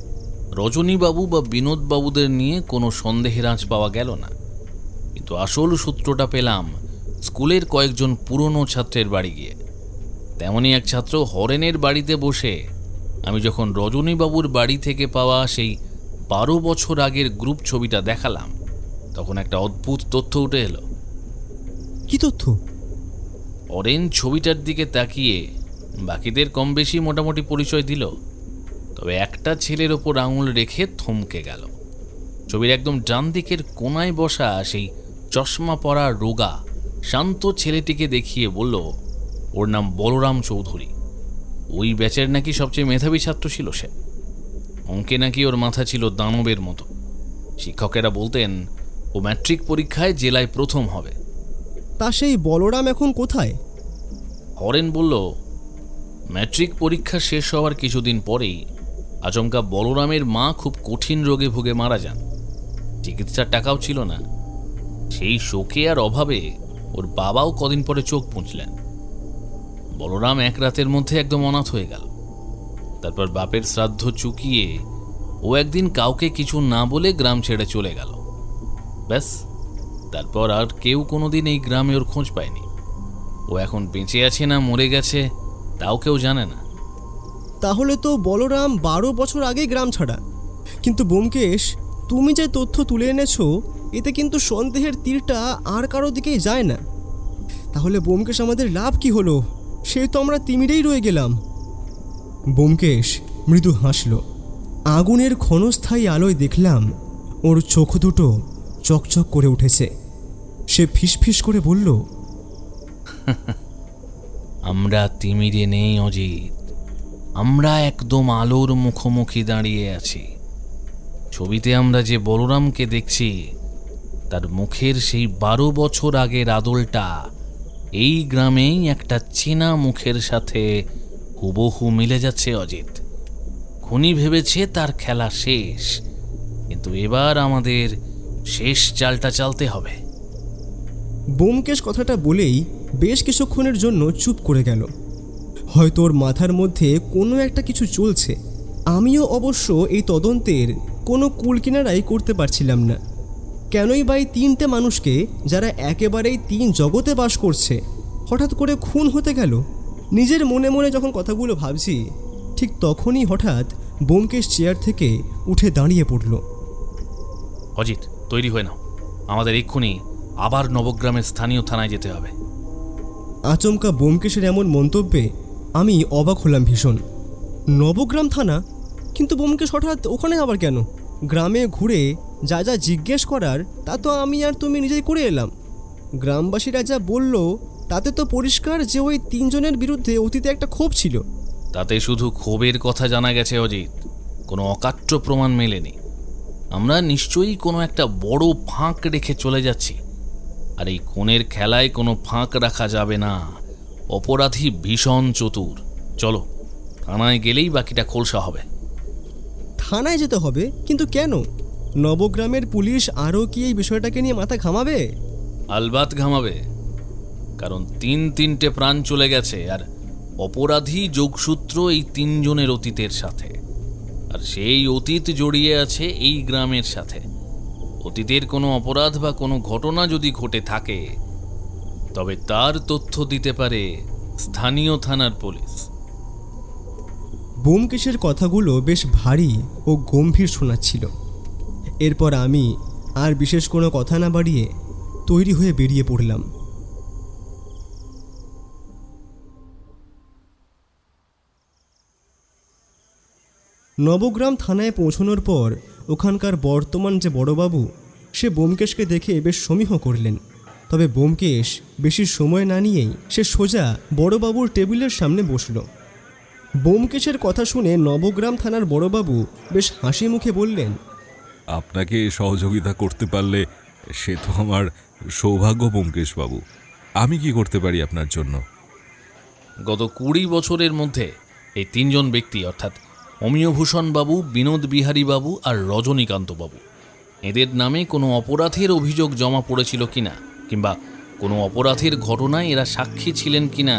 রজনীবাবু বা বিনোদবাবুদের নিয়ে কোনো সন্দেহের আঁচ পাওয়া গেল না। কিন্তু আসল সূত্রটা পেলাম স্কুলের কয়েকজন পুরনো ছাত্রের বাড়ি গিয়ে। তেমনই এক ছাত্র হরেনের বাড়িতে বসে আমি যখন রজনীবাবুর বাড়ি থেকে পাওয়া সেই 12 বছর আগের গ্রুপ ছবিটা দেখালাম, তখন একটা অদ্ভুত তথ্য উঠে এলো। কি তথ্য? হরেন ছবিটার দিকে তাকিয়ে বাকিদের কম বেশি মোটামুটি পরিচয় দিল, তবে একটা ছেলের ওপর আঙুল রেখে থমকে গেল। ছবির একদম ডান দিকের কোনায় বসা সেই চশমা পরা রোগা শান্ত ছেলেটিকে দেখিয়ে বলল ওর নাম বলরাম চৌধুরী। ওই ব্যাচের নাকি সবচেয়ে মেধাবী ছাত্র ছিল সে। অঙ্কে নাকি ওর মাথা ছিল দানবের মতো। শিক্ষকেরা বলতেন ও ম্যাট্রিক পরীক্ষায় জেলায় প্রথম হবে। তা সেই বলরাম এখন কোথায়? হরেন বলল, ম্যাট্রিক পরীক্ষা শেষ হওয়ার কিছুদিন পরেই আচমকা বলরামের মা খুব কঠিন রোগে ভুগে মারা যান। চিকিৎসার টাকাও ছিল না। সেই শোকে আর অভাবে ওর বাবাও কদিন পরে চোখ পুঁছলেন। বলরাম এক রাতের মধ্যে একদম অনাথ হয়ে গেল। তারপর বাপের শ্রাদ্ধ চুকিয়ে ও একদিন কাউকে কিছু না বলে গ্রাম ছেড়ে চলে গেল। ব্যাস, তারপর আর কেউ কোনোদিন এই গ্রামে ওর খোঁজ পায়নি। ও এখন বেঁচে আছে না মরে গেছে তাও কেউ জানে না। তাহলে তো বলরাম 12 বছর আগেই গ্রাম ছাড়া। কিন্তু ব্যোমকেশ, তুমি যে তথ্য তুলে এনেছো, এতে কিন্তু সন্দেহের তীরটা আর কারো দিকেই যায় না। তাহলে ব্যোমকেশ, আমাদের লাভ কি হলো? সেই তো আমরা তিমিরেই রয়ে গেলাম। ব্যোমকেশ মৃদু হাসল। আগুনের ক্ষণস্থায়ী আলোয় দেখলাম ওর চোখ দুটো চকচক করে উঠেছে। সে ফিসফিস করে বলল, আমরা তিমিরে নেই অজিত, আমরা একদম আলোর মুখোমুখি দাঁড়িয়ে আছি। ছবিতে আমরা যে বলরামকে দেখছি তার মুখের সেই 12 বছর আগের আদলটা এই গ্রামেই একটা চেনা মুখের সাথে হুবহু মিলে যাচ্ছে অজিত। খুনি ভেবেছে তার খেলা শেষ, কিন্তু এবার আমাদের শেষ চালটা চালতে হবে। ব্যোমকেশ কথাটা বলেই বেশ কিছুক্ষণের জন্য চুপ করে গেল। হয়তো ওর মাথার মধ্যে কোনো একটা কিছু চলছে। আমিও অবশ্য এই তদন্তের কোনো কুলকিনারাই করতে পারছিলাম না। কেনই বা এই 3টে মানুষকে, যারা একেবারেই 3 জগতে বাস করছে, হঠাৎ করে খুন হতে গেল? নিজের মনে মনে যখন কথাগুলো ভাবছি, ঠিক তখনই হঠাৎ ব্যোমকেশ চেয়ার থেকে উঠে দাঁড়িয়ে পড়ল। অজিত, তৈরি হয়ে নাও, আমাদের এক্ষুনি আবার নবগ্রামের স্থানীয় থানায় যেতে হবে। আচমকা ব্যোমকেশের এমন মন্তব্যে আমি অবাক হলাম ভীষণ। নবগ্রাম থানা? কিন্তু ব্যোমকেশ হঠাৎ ওখানে আবার কেন? গ্রামে ঘুরে যা যা জিজ্ঞেস করার তা তো আমি আর তুমি নিজেই করে এলাম। গ্রামবাসীরা যা বলল তাতে তো পরিষ্কার যে ওই 3 জনের বিরুদ্ধে অতীতে একটা ক্ষোভ ছিল। তাতে শুধু ক্ষোভের কথা জানা গেছে অজিত, কোনো অকাট্য প্রমাণ মেলেনি। আমরা নিশ্চয়ই কোনো একটা বড় ফাঁক রেখে চলে যাচ্ছি, আর এই কোণের খেলায় কোনো ফাঁক রাখা যাবে না। অপরাধী ভীষণ চতুর। চলো, থানায় গেলেই বাকিটা খোলসা হবে। থানায় যেতে হবে? কিন্তু কেন? নবগ্রামের পুলিশ আরও কি এই বিষয়টাকে নিয়ে মাথা ঘামাবে? আলবাত ঘামাবে, কারণ 3 প্রাণ চলে গেছে, আর অপরাধী যোগসূত্র এই 3 জনের অতীতের সাথে। আর সেই অতীত জড়িয়ে আছে এই গ্রামের সাথে। অতীতের কোনো অপরাধ বা কোনো ঘটনা যদি ঘটে থাকে, তবে তার তথ্য দিতে পারে স্থানীয় থানার পুলিশ। ব্যোমকেশের কথাগুলো বেশ ভারী ও গম্ভীর শোনাচ্ছিল। এরপর আমি আর বিশেষ কোনো কথা না বাড়িয়ে তৈরি হয়ে বেরিয়ে পড়লাম। নবগ্রাম থানায় পৌঁছানোর পর ওখানকার বর্তমান যে বড়বাবু, সে ব্যোমকেশকে দেখে বেশ সমীহ করলেন। তবে ব্যোমকেশ বেশি সময় না নিয়েই সে সোজা বড়বাবুর টেবিলের সামনে বসল। ব্যোমকেশের কথা শুনে নবগ্রাম থানার বড়বাবু বেশ হাসি মুখে বললেন, আপনাকে সহযোগিতা করতে পারলে সে তো আমার সৌভাগ্য ব্যোমকেশবাবু। আমি কি করতে পারি আপনার জন্য? গত 20 বছরের মধ্যে এই 3 জন ব্যক্তি, অর্থাৎ অমিয়ভূষণ বাবু, বিনোদ বিহারী বাবু আর রজনীকান্ত বাবু, এদের নামে কোনো অপরাধের অভিযোগ জমা পড়েছিল কিনা, কিংবা কোনো অপরাধের ঘটনায় এরা সাক্ষী ছিলেন কিনা,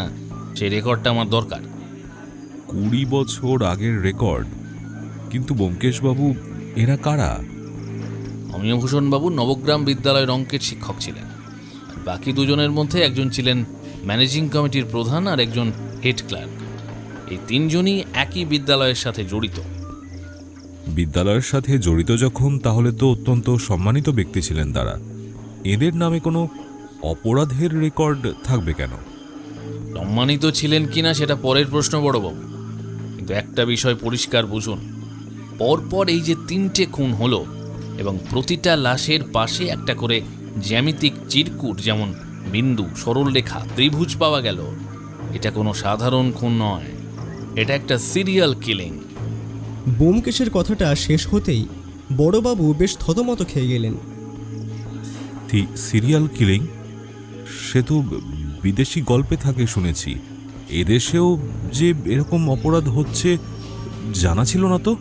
সেই রেকর্ডটা আমার দরকার। 20 বছর আগের রেকর্ড? কিন্তু ব্যোমকেশবাবু, এরা কারা? অমিয়ভূষণ বাবু নবগ্রাম বিদ্যালয়ের অঙ্কের শিক্ষক ছিলেন, আর বাকি 2 জনের মধ্যে একজন ছিলেন ম্যানেজিং কমিটির প্রধান আর একজন হেড ক্লার্ক। এই 3 জনই একই বিদ্যালয়ের সাথে জড়িত। বিদ্যালয়ের সাথে জড়িত যখন, তাহলে তো অত্যন্ত সম্মানিত ব্যক্তি ছিলেন তারা। এদের নামে কোনো অপরাধের রেকর্ড থাকবে কেন? সম্মানিত ছিলেন কিনা সেটা পরের প্রশ্ন বড়বাবু, কিন্তু একটা বিষয় পরিষ্কার বুঝুন। পরপর এই যে 3টে খুন হলো, এবং প্রতিটা লাশের পাশে একটা করে জ্যামিতিক চিরকুট, যেমন বিন্দু, সরলরেখা, ত্রিভুজ পাওয়া গেল, এটা কোনো সাধারণ খুন নয়, এটা একটা সিরিয়াল কিলিং। ব্যোমকেশের কথাটা শেষ হতেই বড়বাবু বেশ থতমত খেয়ে গেলেন। Serial killing? সে তো বিদেশি গল্পে থাকে শুনেছি। এদেশেও যে এরকম অপরাধ হচ্ছে জানা ছিল না তো।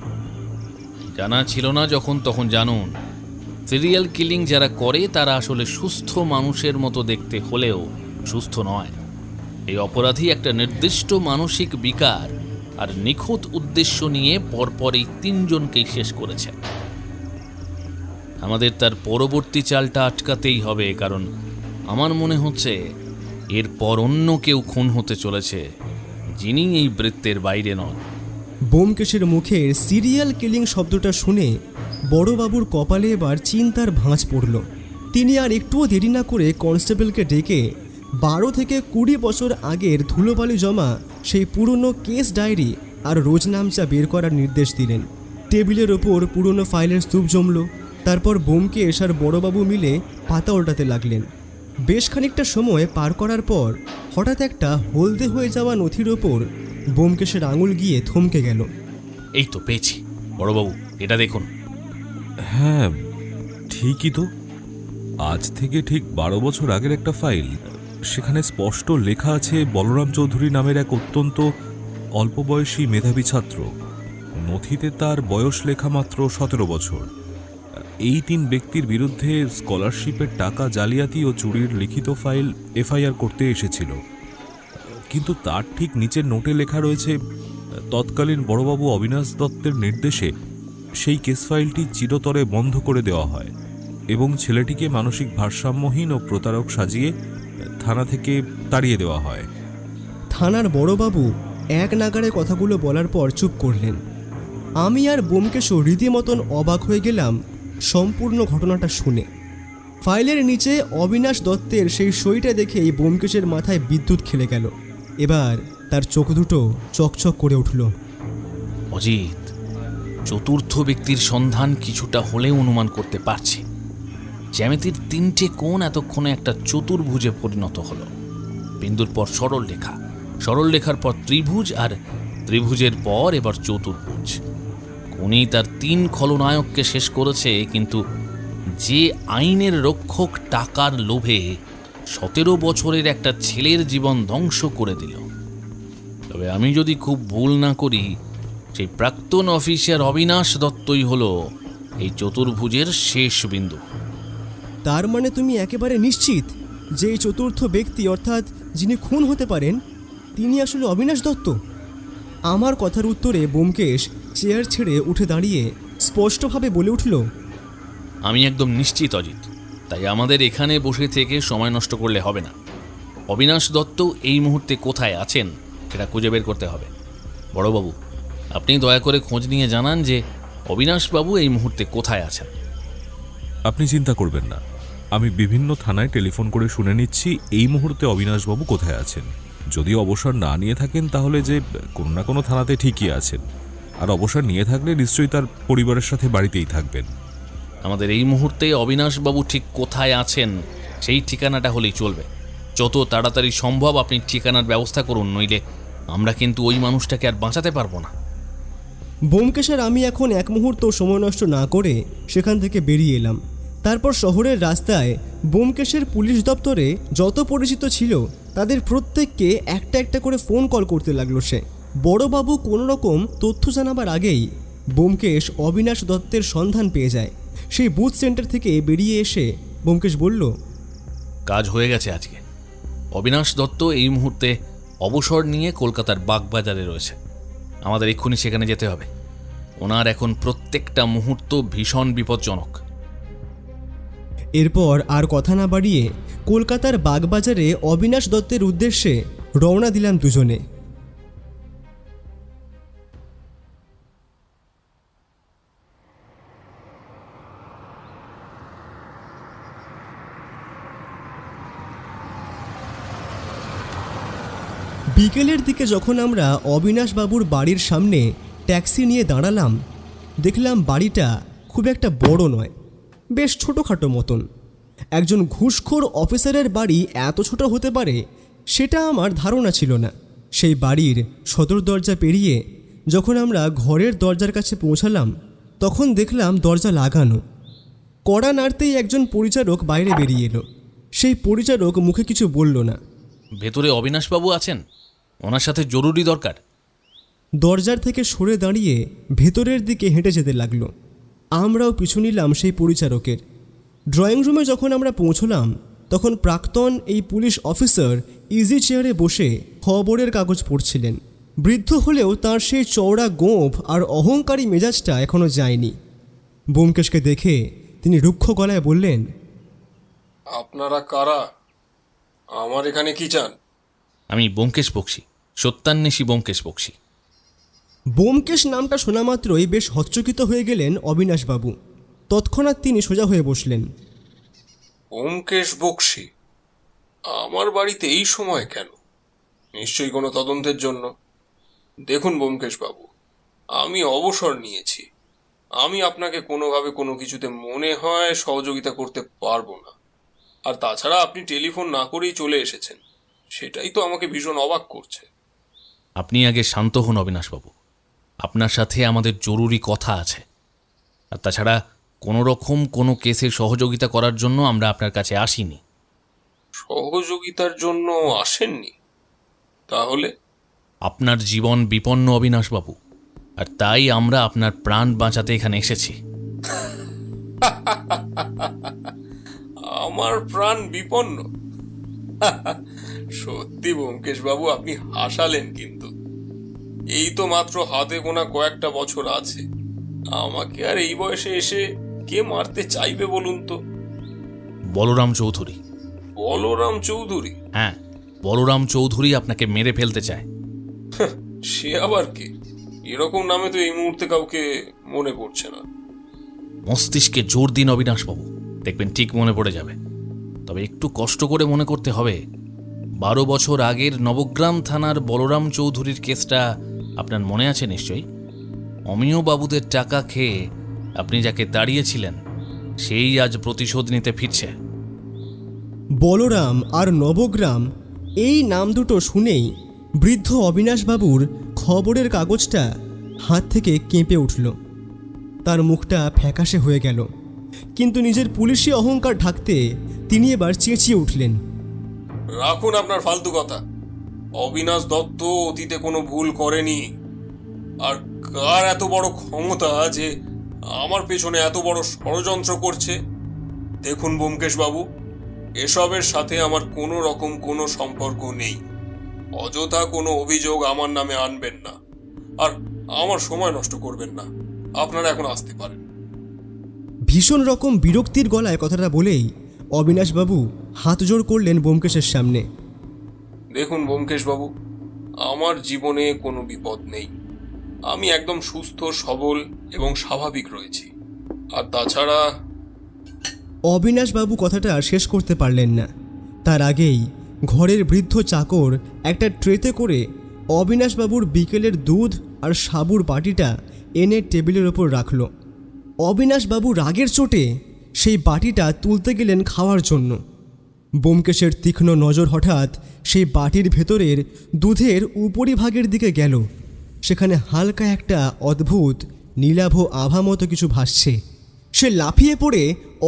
জানা ছিল না যখন তখন জানুন। সিরিয়াল কিলিং যারা করে তারা আসলে সুস্থ মানুষের মতো দেখতে হলেও সুস্থ নয়। এই অপরাধী একটা নির্দিষ্ট মানসিক বিকার আর নিখুঁত উদ্দেশ্য নিয়ে পরপর এই 3 জনকেই শেষ করেছে। আমাদের তার পরবর্তী চালটা আটকাতেই হবে, কারণ আমার মনে হচ্ছে এরপর অন্য কেউ খুন হতে চলেছে, যিনি এই বৃত্তের বাইরে নন। ব্যোমকেশের মুখের সিরিয়াল কিলিং শব্দটা শুনে বড়বাবুর কপালে এবার চিন্তার ভাঁজ পড়ল। তিনি আর একটুও দেরি না করে কনস্টেবলকে ডেকে 12 থেকে 20 বছর আগের ধুলোবালি জমা সেই পুরনো কেস ডায়েরি আর রোজনামচা বের করার নির্দেশ দিলেন। টেবিলের ওপর পুরনো ফাইলের স্তূপ জমল। তারপর ব্যোমকেশ আর বড়বাবু মিলে পাতা উল্টাতে লাগলেন। বেশ খানিকটা সময় পার করার পর হঠাৎ একটা হলদে হয়ে যাওয়া নথির ওপর ব্যোমকেশের আঙুল গিয়ে থমকে গেল। এই তো পেয়েছি বড়বাবু, এটা দেখুন। হ্যাঁ, ঠিকই তো। আজ থেকে ঠিক 12 বছর আগের একটা ফাইল। সেখানে স্পষ্ট লেখা আছে বলরাম চৌধুরী নামের এক অত্যন্ত অল্প বয়সী মেধাবী ছাত্র। নথিতে তার বয়স লেখা মাত্র 17 বছর। এই 3 ব্যক্তির বিরুদ্ধে স্কলারশিপের টাকা জালিয়াতি ও চুরির লিখিত ফাইল এফআইআর করতে এসেছিল। কিন্তু তার ঠিক নিচের নোটে লেখা রয়েছে, তৎকালীন বড়বাবু অবিনাশ দত্তের নির্দেশে সেই কেস ফাইলটি চিরতরে বন্ধ করে দেওয়া হয় এবং ছেলেটিকে মানসিক ভারসাম্যহীন ও প্রতারক সাজিয়ে থানা থেকে তাড়িয়ে দেওয়া হয়। থানার বড়বাবু এক নাগাড়ে কথাগুলো বলার পর চুপ করলেন। আমি আর ব্যোমকেশও রীতিমতন অবাক হয়ে গেলাম সম্পূর্ণ ঘটনাটা শুনে। ফাইলের নিচে অবিনাশ দত্তের সেই সইটা দেখেই ব্যোমকেশের মাথায় বিদ্যুৎ খেলে গেল। এবার তার চোখ দুটো চকচক করে উঠল। অজিত, চতুর্থ ব্যক্তির সন্ধান কিছুটা হলেও অনুমান করতে পারছি। জ্যামিতির 3টে কোণ এতক্ষণে একটা চতুর্ভুজে পরিণত হলো। বিন্দুর পর সরল রেখা, সরল রেখার পর ত্রিভুজ, আর ত্রিভুজের পর এবার চতুর্ভুজ। কোনই তার 3 খলনায়ককে শেষ করেছে, কিন্তু যে আইনের রক্ষক টাকার লোভে 17 বছরের একটা ছেলের জীবন ধ্বংস করে দিল। তবে আমি যদি খুব ভুল না করি, সেই প্রাক্তন অফিসার অবিনাশ দত্তই হলো এই চতুর্ভুজের শেষ বিন্দু। তার মানে তুমি একেবারে নিশ্চিত যে এই চতুর্থ ব্যক্তি, অর্থাৎ যিনি খুন হতে পারেন, তিনি আসলে অবিনাশ দত্ত? আমার কথার উত্তরে ব্যোমকেশ চেয়ার ছেড়ে উঠে দাঁড়িয়ে স্পষ্টভাবে বলে উঠল, আমি একদম নিশ্চিত অজিত। তাই আমাদের এখানে বসে থেকে সময় নষ্ট করলে হবে না। অবিনাশ দত্ত এই মুহূর্তে কোথায় আছেন সেটা খুঁজে বের করতে হবে। বড়বাবু, আপনি দয়া করে খোঁজ নিয়ে জানান যে অবিনাশবাবু এই মুহূর্তে কোথায় আছেন। আপনি চিন্তা করবেন না, আমি বিভিন্ন থানায় টেলিফোন করে শুনে নিচ্ছি এই মুহূর্তে অবিনাশবাবু কোথায় আছেন। যদি অবসর না নিয়ে থাকেন তাহলে যে কোনো না কোনো থানাতে ঠিকই আছেন, আর অবসর নিয়ে থাকলে নিশ্চয়ই তার পরিবারের সাথে বাড়িতেই থাকবেন। আমাদের এই মুহূর্তে অবিনাশবাবু ঠিক কোথায় আছেন সেই ঠিকানাটা হলেই চলবে। যত তাড়াতাড়ি সম্ভব আপনি ঠিকানার ব্যবস্থা করুন, নইলে আমরা কিন্তু ওই মানুষটাকে আর বাঁচাতে পারবো না। ব্যোমকেশের আমি এখন এক মুহূর্ত সময় নষ্ট না করে সেখান থেকে বেরিয়ে এলাম। তারপর শহরের রাস্তায় ব্যোমকেশের পুলিশ দপ্তরে যত পরিচিত ছিল তাদের প্রত্যেককে একটা একটা করে ফোন কল করতে লাগলো সে। বড়বাবু কোনো রকম তথ্য জানাবার আগেই ব্যোমকেশ অবিনাশ দত্তের সন্ধান পেয়ে যায়। সেই বুথ সেন্টার থেকে বেরিয়ে এসে ব্যোমকেশ বলল, কাজ হয়ে গেছে আজকে। অবিনাশ দত্ত এই মুহূর্তে অবসর নিয়ে কলকাতার বাগবাজারে রয়েছে। আমাদের এক্ষুনি সেখানে যেতে হবে। ওনার এখন প্রত্যেকটা মুহূর্ত ভীষণ বিপজ্জনক। এরপর আর কথা না বাড়িয়ে কলকাতার বাগবাজারে অবিনাশ দত্তের উদ্দেশ্যে রওনা দিলাম দুজনে। বিকেলের দিকে যখন আমরা অবিনাশবাবুর বাড়ির সামনে ট্যাক্সি নিয়ে দাঁড়ালাম, দেখলাম বাড়িটা খুব একটা বড় নয়, বেশ ছোটোখাটো মতন। একজন ঘুষখোর অফিসারের বাড়ি এত ছোট হতে পারে সেটা আমার ধারণা ছিল না। সেই বাড়ির সদর দরজা পেরিয়ে যখন আমরা ঘরের দরজার কাছে পৌঁছালাম, তখন দেখলাম দরজা লাগানো। কড়া নাড়তেই একজন পরিচারক বাইরে বেরিয়ে এলো। সেই পরিচারক মুখে কিছু বলল না। ভেতরে অবিনাশবাবু আছেন, ওনার সাথে জরুরি দরকার। দরজার থেকে সরে দাঁড়িয়ে ভেতরের দিকে হেঁটে যেতে লাগলো। আমরাও পিছু নিলাম সেই পরিচারকের। ড্রয়িং রুমে যখন আমরা পৌঁছলাম, তখন প্রাক্তন এই পুলিশ অফিসার ইজি চেয়ারে বসে খবরের কাগজ পড়ছিলেন। বৃদ্ধ হলেও তার সেই চওড়া গোঁফ আর অহংকারী মেজাজটা এখনও যায়নি। ব্যোমকেশকে দেখে তিনি রুক্ষ গলায় বললেন, আপনারা কারা? আমার এখানে কি চান? আমি ব্যোমকেশ বক্সী, সত্যান্বেষী ব্যোমকেশ বক্সী। ব্যোমকেশ নামটা শোনা মাত্রই বেশ হচ্চকিত হয়ে গেলেন অবিনাশবাবু। তৎক্ষণাৎ তিনি সোজা হয়ে বসলেন। ব্যোমকেশ বক্সী আমার বাড়িতে এই সময় কেন? নিশ্চয়ই কোনো তদন্তের জন্য। দেখুন ব্যোমকেশ বাবু, আমি অবসর নিয়েছি। আমি আপনাকে কোনোভাবে কোনো কিছুতে মনে হয় সহযোগিতা করতে পারবো না। আর তাছাড়া আপনি টেলিফোন না করেই চলে এসেছেন, সেটাই তো আমাকে ভীষণ অবাক করছে। আপনি আগে শান্ত হন অবিনাশবাবু, আপনার সাথে আমাদের জরুরি কথা আছে। আর তাছাড়া কোনো রকম কোনো কেসে সহযোগিতা করার জন্য আমরা আপনার কাছে আসিনি। সহযোগিতার জন্য আসেননি? তাহলে? আপনার জীবন বিপন্ন অবিনাশবাবু, আর তাই আমরা আপনার প্রাণ বাঁচাতে এখানে এসেছি। আমার প্রাণ বিপন্ন? সত্যি ব্যোমকেশ বাবু, আপনি হাসালেন। কিন্তু এই তো মাত্র হাতে গোনা কয়েকটা বছর আছে। আমাকে আর এই বয়সে এসে কে মারতে চাইবে বলুন তো? বলরাম চৌধুরী। বলরাম চৌধুরী? হ্যাঁ, বলরাম চৌধুরী আপনাকে মেরে ফেলতে চায়। সে আবার কে? এরকম নামে তো এই মুহূর্তে কাউকে মনে পড়ছে না। মস্তিষ্কে জোর দিন অবিনাশবাবু, দেখবেন ঠিক মনে পড়ে যাবে। তবে একটু কষ্ট করে মনে করতে হবে। 12 বছর আগের নবগ্রাম থানার বলরাম চৌধুরীর কেসটা আপনার মনে আছে নিশ্চয়ই? অমিয় বাবুদের টাকা খেয়ে আপনি যাকে তাড়িয়েছিলেন সেই আজ প্রতিশোধ নিতে ফিরছে। বলরাম আর নবগ্রাম এই নাম দুটো শুনেই বৃদ্ধ অবিনাশবাবুর খবরের কাগজটা হাত থেকে কেঁপে উঠল। তার মুখটা ফ্যাকাশে হয়ে গেল, কিন্তু নিজের পুলিশি অহংকার ঢাকতে তিনি এবার চেঁচিয়ে উঠলেন, রাখুন আপনার ফালতু কথা। অবিনাশ দত্ত অতীতে কোনো ভুল করেনি। আর কার এত বড় ক্ষমতা যে আমার পেছনে এত বড় ষড়যন্ত্র করছে? দেখুন ব্যোমকেশ বাবু, এসবের সাথে আমার কোনো রকম কোনো সম্পর্ক নেই। অযথা কোনো অভিযোগ আমার নামে আনবেন না, আর আমার সময় নষ্ট করবেন না। আপনারা এখন আসতে পারেন। ভীষণ রকম বিরক্তির গলায় কথাটা বলেই অবিনাশবাবু হাত জোড় করলেন ব্যোমকেশের সামনে। দেখুন ব্যোমকেশ বাবু, আমার জীবনে কোনো বিপদ নেই। আমি একদম সুস্থ সবল এবং স্বাভাবিক রয়েছি। আর তাছাড়া অবিনাশবাবু কথাটা শেষ করতে পারলেন না। তার আগেই ঘরের বৃদ্ধ চাকর একটা ট্রেতে করে অবিনাশবাবুর বিকেলের দুধ আর সাবুর বাটিটা এনে টেবিলের ওপর রাখল। অবিনাশবাবু রাগের চোটে সেই বাটিটা তুলতে গেলেন খাওয়ার জন্য। ব্যোমকেশের তীক্ষ্ণ নজর হঠাৎ সেই বাটির ভেতরের দুধের উপরিভাগের দিকে গেল। সেখানে হালকা একটা অদ্ভুত নীলাভ আভা মতো কিছু ভাসছে। সে লাফিয়ে পড়ে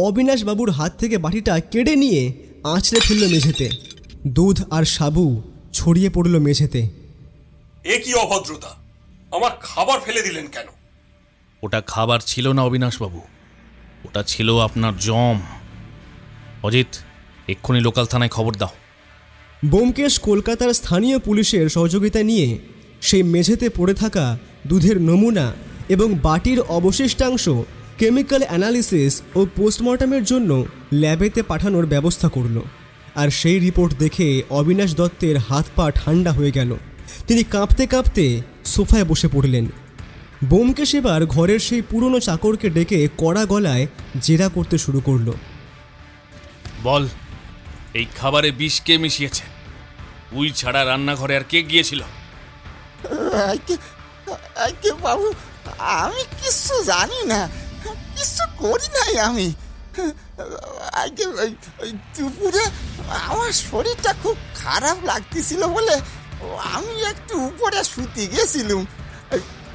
অবিনাশবাবুর হাত থেকে বাটিটা কেড়ে নিয়ে আঁচড়ে ফেলল মেঝেতে। দুধ আর সাবু ছড়িয়ে পড়ল মেঝেতে। এ কি অভদ্রতা! আমার খাবার ফেলে দিলেন কেন? ওটা খাবার ছিল না অবিনাশবাবু, ওটা ছিল আপনার জম। অজিত, এক্ষুনি লোকাল থানায় খবর দাও। ব্যোমকেশ কলকাতার স্থানীয় পুলিশের সহযোগিতা নিয়ে সেই মেঝেতে পড়ে থাকা দুধের নমুনা এবং বাটির অবশিষ্টাংশ কেমিক্যাল অ্যানালিসিস ও পোস্টমর্টমের জন্য ল্যাবেতে পাঠানোর ব্যবস্থা করল। আর সেই রিপোর্ট দেখে অবিনাশ দত্তের হাত পা ঠান্ডা হয়ে গেল। তিনি কাঁপতে কাঁপতে সোফায় বসে পড়লেন। ব্যোমকেশ এবার ঘরের সেই পুরনো চাকরকে ডেকে কড়া গলায় জেরা করতে শুরু করল। বল, এই খাবারে বিষ কে মিশিয়েছে? তুই ছাড়া রান্নাঘরে আর কে গিয়েছিল? বাবু, আমি কিছু জানি না, কিছু করি নাই আমি। দুপুরে আমার শরীরটা খুব খারাপ লাগতেছিল বলে আমি একটু উপরে শুতে গেছিলাম।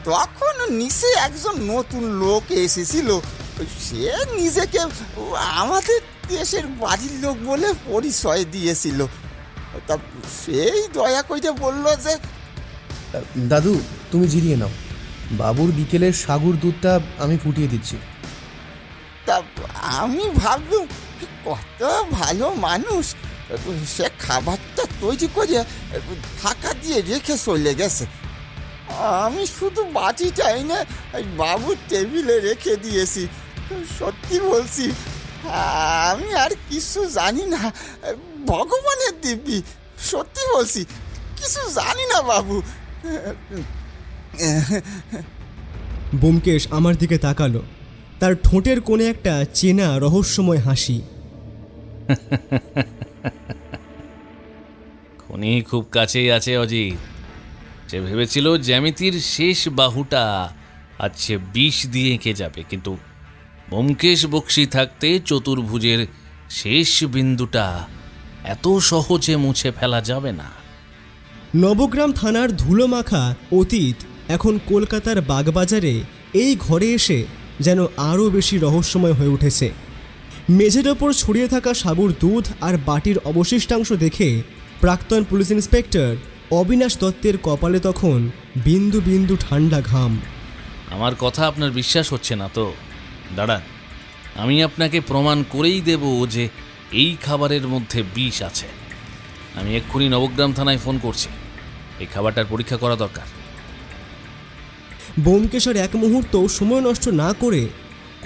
তখন নিচে একজন নতুন লোক এসেছিল। সে নিজেকে আমাদের দেশের বাড়ির লোক বলে পরিচয় দিয়েছিল। তা সেই দয়া করে বলল যে, দাদু তুমি জিরিয়ে নাও, বাবুর বিকেলের সাগুর দুধটা আমি ফুটিয়ে দিচ্ছি। তা আমি ভাবলুম কত ভালো মানুষ, সে খাবারটা তৈরি করে ঢাকা দিয়ে রেখে চলে গেছে। আমি শুধু বাটিটা এনে বাবুর টেবিলে রেখে দিয়েছি। সত্যি বলছি, আমি আর কিছু জানি না। ভগবানের দিব্যি, সত্যি বলছি, কিছু জানি না বাবু। ব্যোমকেশ আমার দিকে তাকালো। তার ঠোঁটের কোণে একটা চেনা রহস্যময় হাসি। খনি খুব কাছেই আছে অজিত। সে ভেবেছিল জ্যামিতির শেষ বাহুটা আজ সে বিষ দিয়ে এঁকে যাবে, কিন্তু ব্যোমকেশ বক্সি থাকতে চতুর্ভুজের শেষ বিন্দুটা এত সহজে মুছে ফেলা যাবে না। নবগ্রাম থানার ধুলোমাখা অতীত এখন কলকাতার বাগবাজারে এই ঘরে এসে যেন আরও বেশি রহস্যময় হয়ে উঠেছে। মেঝের ওপর ছড়িয়ে থাকা সাবুর দুধ আর বাটির অবশিষ্টাংশ দেখে প্রাক্তন পুলিশ ইন্সপেক্টর অবিনাশ দত্তের কপালে তখন বিন্দু বিন্দু ঠান্ডা ঘাম। আমার কথা আপনার বিশ্বাস হচ্ছে না তো? দাঁড়ান, আমি আপনাকে প্রমাণ করেই দেব যে এই খাবারের মধ্যে বিষ আছে। আমি এক্ষুনি নবগ্রাম থানায় ফোন করছি, এই খাবারটার পরীক্ষা করা দরকার। ব্যোমকেশের এক মুহূর্ত সময় নষ্ট না করে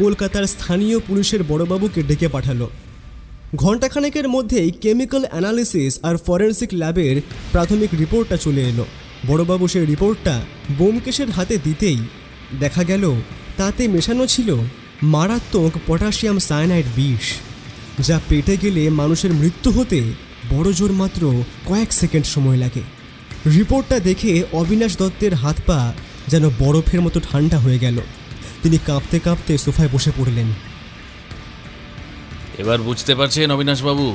কলকাতার স্থানীয় পুলিশের বড়বাবুকে ডেকে পাঠালো। ঘণ্টাখানেকের মধ্যেই কেমিক্যাল অ্যানালিসিস আর ফরেন্সিক ল্যাবের প্রাথমিক রিপোর্টটা চলে এলো। বড়বাবু সেই রিপোর্টটা ব্যোমকেশের হাতে দিতেই দেখা গেল তাতে মেশানো ছিল মারাত্মক পটাশিয়াম সায়ানাইড বিষ, যা পেটে গেলে মানুষের মৃত্যু হতে বড় জোর মাত্র কয়েক সেকেন্ড সময় লাগে। রিপোর্টটা দেখে অবিনাশ দত্তের হাত পা যেন বরফের মতো ঠান্ডা হয়ে গেল। তিনি কাঁপতে কাঁপতে সোফায় বসে পড়লেন। এবার বুঝতে পারছেন অবিনাশবাবু,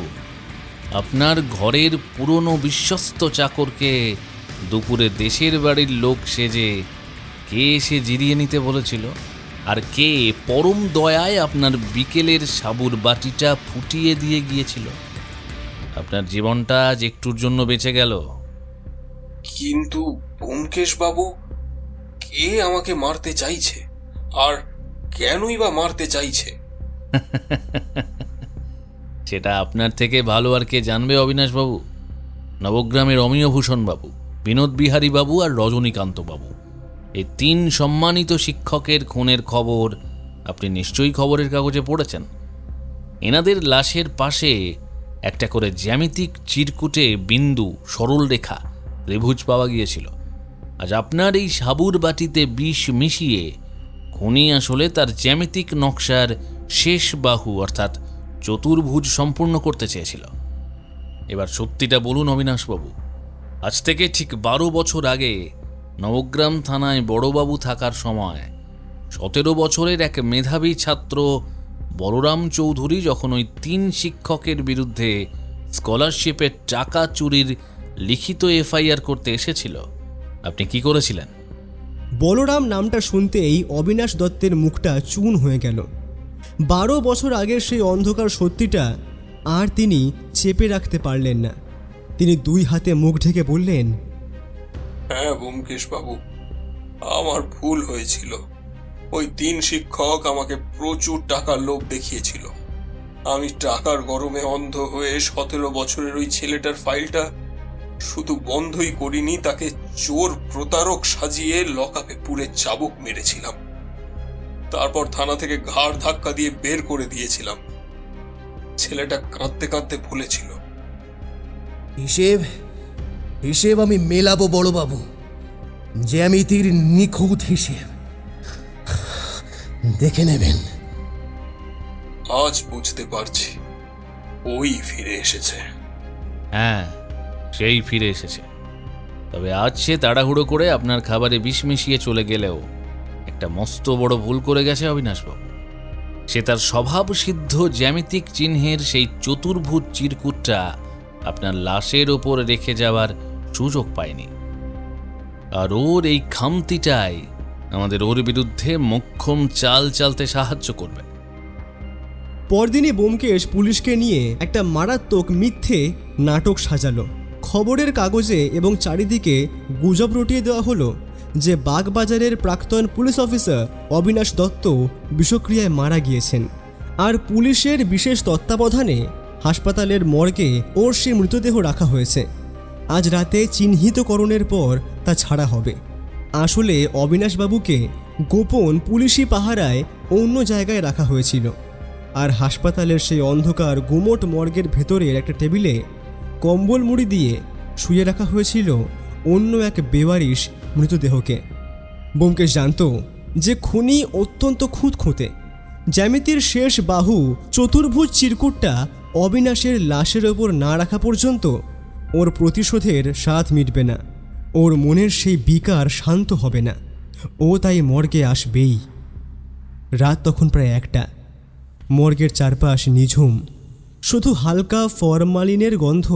আপনার ঘরের পুরনো বিশ্বস্ত চাকরকে দুপুরে দেশের বাড়ির লোক সেজে কে এসে জিরিয়ে নিতে বলেছিল, আর কে পরম দয়ায় আপনার বিকেলের সাবুর বাটিটা ফুটিয়ে দিয়ে গিয়েছিল। আপনার জীবনটা আজ একটুর জন্য বেঁচে গেল। কিন্তু ব্যোমকেশ বাবু, কে আমাকে মারতে চাইছে, আর কেনই বা মারতে চাইছে? সেটা আপনার থেকে ভালো আর কে জানবে অবিনাশবাবু? নবগ্রামের অমিয়ভূষণ বাবু, বিনোদ বিহারী বাবু আর রজনীকান্ত বাবু, এই 3 সম্মানিত শিক্ষকের খুনের খবর আপনি নিশ্চয়ই খবরের কাগজে পড়েছেন। এনাদের লাশের পাশে একটা করে জ্যামিতিক চিরকুটে বিন্দু, সরল রেখা, ত্রিভুজ পাওয়া গিয়েছিল। আজ আপনার এই সাবুর বাটিতে বিষ মিশিয়ে খুনি আসলে তার জ্যামিতিক নকশার শেষ বাহু অর্থাৎ চতুর্ভুজ সম্পূর্ণ করতে চেয়েছিল। এবার সত্যিটা বলুন অবিনাশবাবু, আজ থেকে ঠিক 12 বছর আগে নবগ্রাম থানায় বড়বাবু থাকার সময় 17 বছরের এক মেধাবী ছাত্র বলরাম চৌধুরী যখন ওই 3 শিক্ষকের বিরুদ্ধে স্কলারশিপের টাকা চুরির লিখিত এফআইআর করতে এসেছিল, আপনি কি করেছিলেন? বলরাম নামটা শুনতেই অবিনাশ দত্তের মুখটা চুন হয়ে গেল। 12 বছর আগের সেই অন্ধকার সত্যিটা আর তিনি চেপে রাখতে পারলেন না। তিনি 2 হাতে মুখ ঢেকে বললেন, হ্যাঁ ব্যোমকেশ বাবু, আমার ভুল হয়েছিল। ওই 3 শিক্ষক আমাকে প্রচুর টাকার লোভ দেখিয়েছিল। আমি টাকার গরমে অন্ধ হয়ে 17 বছরের ওই ছেলেটার ফাইলটা শুধু বন্ধই করিনি, তাকে চোর প্রতারক সাজিয়ে লকআপে পুরে চাবুক মেরেছিলাম। তারপর থানা থেকে ঘাড় ধাক্কা দিয়ে বের করে দিয়েছিলাম। ছেলেটা কাঁদতে কাঁদতে বলেছিল, হিসেব আমি মেলাবো বড়বাবু, জ্যামিতির নিখুঁত হিসেব দেখে নেবেন। আজ বুঝতে পারছি ওই ফিরে এসেছে। হ্যাঁ, সেই ফিরে এসেছে। তবে আজ সে তাড়াহুড়ো করে আপনার খাবারে বিষ মিশিয়ে চলে গেলেও একটা মস্ত বড় ভুল করে গেছে অবিনাশবাবু। সে তার স্বভাব সিদ্ধ জ্যামিতিক চিহ্নের সেই চতুর্ভুজ চিরকুটটা আপনার লাশের ওপর রেখে যাওয়ার সুযোগ পায়নি। আর ওর এই খামতিটাই আমাদের ওর বিরুদ্ধে মোক্ষম চাল চালতে সাহায্য করবে। পরদিনই ব্যোমকেশ পুলিশকে নিয়ে একটা মারাত্মক মিথ্যে নাটক সাজালো। খবরের কাগজে এবং চারিদিকে গুজব রটিয়ে দেওয়া হলো যে বাগবাজারের প্রাক্তন পুলিশ অফিসার অবিনাশ দত্ত বিষক্রিয়ায় মারা গিয়েছেন, আর পুলিশের বিশেষ তত্ত্বাবধানে হাসপাতালের মর্গে ওর সেই মৃতদেহ রাখা হয়েছে। আজ রাতে চিহ্নিতকরণের পর তা ছাড়া হবে। আসলে অবিনাশবাবুকে গোপন পুলিশি পাহারায় অন্য জায়গায় রাখা হয়েছিল, আর হাসপাতালের সেই অন্ধকার গুমোট মর্গের ভেতরের একটা টেবিলে কম্বল মুড়ি দিয়ে শুয়ে রাখা হয়েছিল অন্য এক বেওয়ারিশ মৃতদেহকে। ব্যোমকেশ জানত যে খুনি অত্যন্ত খুঁতখুঁতে। জ্যামিতির শেষ বাহু চতুর্ভুজ চিরকুটটা অবিনাশের লাশের ওপর না রাখা পর্যন্ত ওর প্রতিশোধের স্বাদ মিটবে না, ওর মনের সেই বিকার শান্ত হবে না। ও তাই মর্গে আসবেই। রাত তখন প্রায় 1টা। মর্গের চারপাশ নিঝুম, শুধু হালকা ফরমালিনের গন্ধ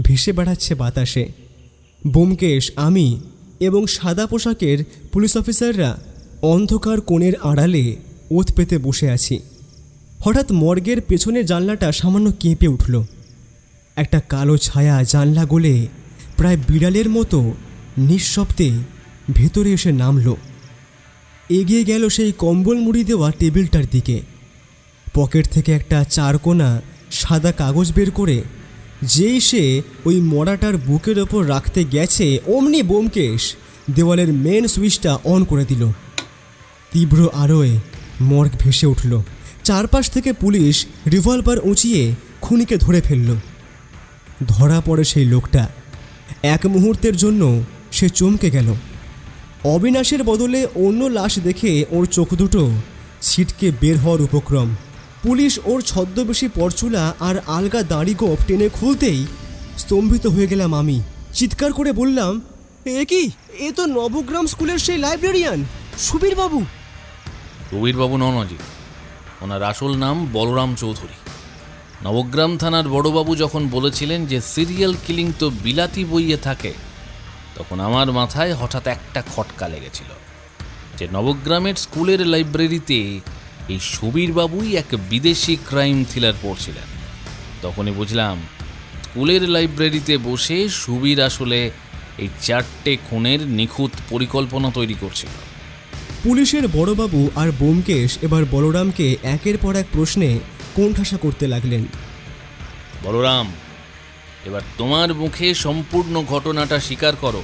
ভেসে বেড়াচ্ছে বাতাসে। ব্যোমকেশ, আমি এবং সাদা পোশাকের পুলিশ অফিসাররা অন্ধকার কোণের আড়ালে ওত পেতে বসে আছি। হঠাৎ মর্গের পেছনের জানলাটা সামান্য কেঁপে উঠল। একটা কালো ছায়া জানলা গলে প্রায় বিড়ালের মতো নিঃশব্দে ভেতরে এসে নামল। এগিয়ে গেল সেই কম্বল মুড়ি দেওয়া টেবিলটার দিকে। পকেট থেকে একটা 4 কোনা সাদা কাগজ বের করে যেই সে ওই মরাটার বুকের ওপর রাখতে গেছে, অমনি ব্যোমকেশ দেওয়ালের মেন সুইচটা অন করে দিল। তীব্র আলোয় মর্গ ভেসে উঠল। চারপাশ থেকে পুলিশ রিভলভার উঁচিয়ে খুনিকে ধরে ফেলল। ধরা পড়ে সেই লোকটা। এক মুহূর্তের জন্য সে চমকে গেল। অবিনাশের বদলে অন্য লাশ দেখে ওর চোখ দুটো ছিটকে বের হওয়ার উপক্রম। পুলিশ ওর ছদ্মবেশী পরচুলা আর আলগা দাড়ি গোঁফ টেনে খুলতেই স্তম্ভিত হয়ে গেলাম আমি। চিৎকার করে বললাম, এ কি, এ তো নবগ্রাম স্কুলের সেই লাইব্রেরিয়ান সুবীরবাবু। রবিরবাবু নন অজিত, ওনার আসল নাম বলরাম চৌধুরী। নবগ্রাম থানার বড়বাবু যখন বলেছিলেন যে সিরিয়াল কিলিং তো বিলাতি বইয়ে থাকে, তখন আমার মাথায় হঠাৎ একটা খটকা লেগেছিল যে নবগ্রামের স্কুলের লাইব্রেরিতে এই সুবীরবাবুই এক বিদেশি ক্রাইম থ্রিলার পড়ছিলেন। তখনই বুঝলাম স্কুলের লাইব্রেরিতে বসে সুবীর আসলে এই 4টে খুনের নিখুঁত পরিকল্পনা তৈরি করছিল। পুলিশের বড়বাবু আর ব্যোমকেশ এবার বলরামকে একের পর এক প্রশ্নে কোণঠাসা করতে লাগলেন। বলরাম, এবার তোমার মুখে সম্পূর্ণ ঘটনাটা স্বীকার করো।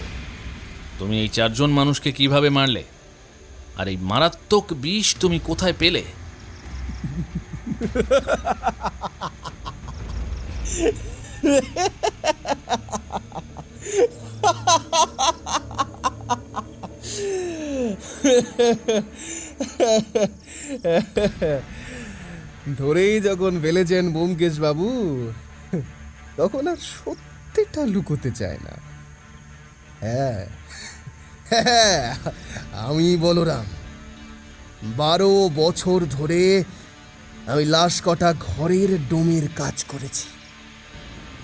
তুমি এই 4 জন মানুষকে কিভাবে মারলে, আর এই মারাত্মক বিষ তুমি কোথায় পেলে? ধরেই যখন ফেলেছেন ব্যোমকেশ বাবু, তখন আর সত্যিটা লুকোতে চায় না। হ্যাঁ হ্যাঁ, আমি বলরাম 12 বছর ধরে আমি লাশ কটা ঘরের ডোমের কাজ করেছি।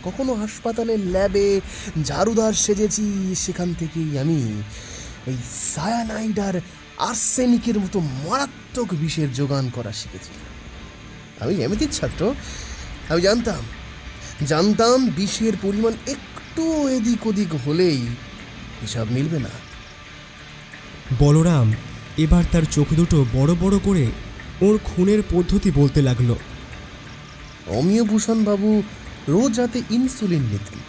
কখনো হাসপাতালের ল্যাবে ঝাড়ুদার সেজেছি, সেখান থেকেই আমি এই সায়ানাইড আর আর্সেনিকের মতো মারাত্মক বিষের যোগান করা শিখেছি। আমি এমনির ছাত্র, আমি জানতাম বিষের পরিমাণ একটু এদিক ওদিক হলেই হিসাব মিলবে না। বলরাম এবার তার চোখ দুটো বড় বড় করে ওর খুনের পদ্ধতি বলতে লাগলো। অমিয়ভূষণ বাবু রোজ রাতে ইনসুলিন নিতেন।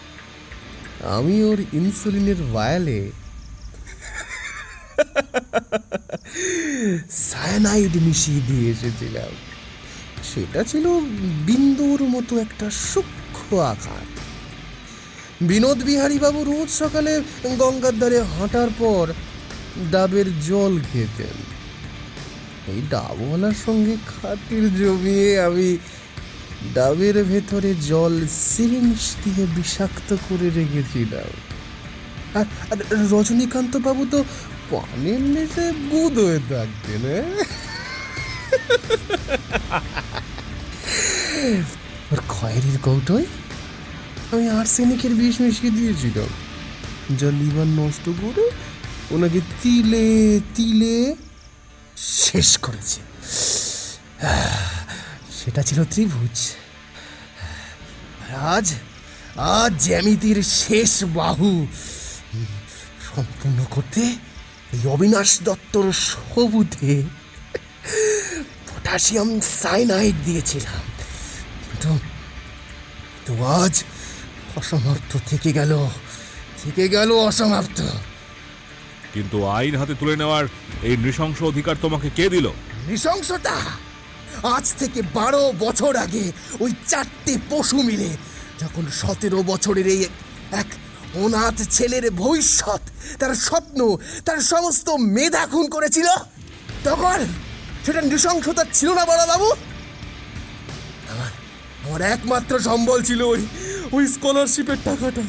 আমি ওর ইনসুলিনের ভায়ালে সায়ানাইড মিশিয়ে দিয়ে এসেছিলাম। সেটা ছিল বিন্দুর মতো একটা সূক্ষ্ম আঘাত। বিনোদ বিহারী বাবু রোজ সকালে গঙ্গার ধারে হাঁটার পর ডাবের জল খেতেন। এই ডাবওয়ালার সঙ্গে খাতির জমিয়ে আমি ডাবের ভেতরে জল সিরিঞ্জ দিয়ে বিষাক্ত করে রেখেছিলাম। আর রজনীকান্ত বাবু তো পানির নিচে বুদ হয়ে থাকতেন। ওর খয়েরির কৌটোয় আমি আর্সেনিকের বিষ মিশিয়ে দিয়েছিলাম, যা লিভার নষ্ট করে ওনাকে তিলে তিলে শেষ করেছে। সেটা ছিল ত্রিভুজ। আজ জ্যামিতির শেষ বাহু সম্পূর্ণ করতে এই অবিনাশ দত্তর সবুতে পটাশিয়াম সায়ানাইড দিয়েছিলাম, কিন্তু আজ অসমাপ্ত থেকে গেল অসমাপ্ত। কিন্তু আইন হাতে তুলে নেওয়ার এই নৃশংস অধিকার তোমাকে কে দিল? নৃশংসতা? আজ থেকে 12 বছর আগে ওই 4টে পশু মিলে যখন 17 বছরের এই এক অনাথ ছেলের ভবিষ্যৎ, তার স্বপ্ন, তার সমস্ত মেধা খুন করেছিল, তখন সেটা নৃশংসতা ছিল না বড় বাবু? আমার একমাত্র সম্বল ছিল ওই স্কলারশিপের টাকাটা।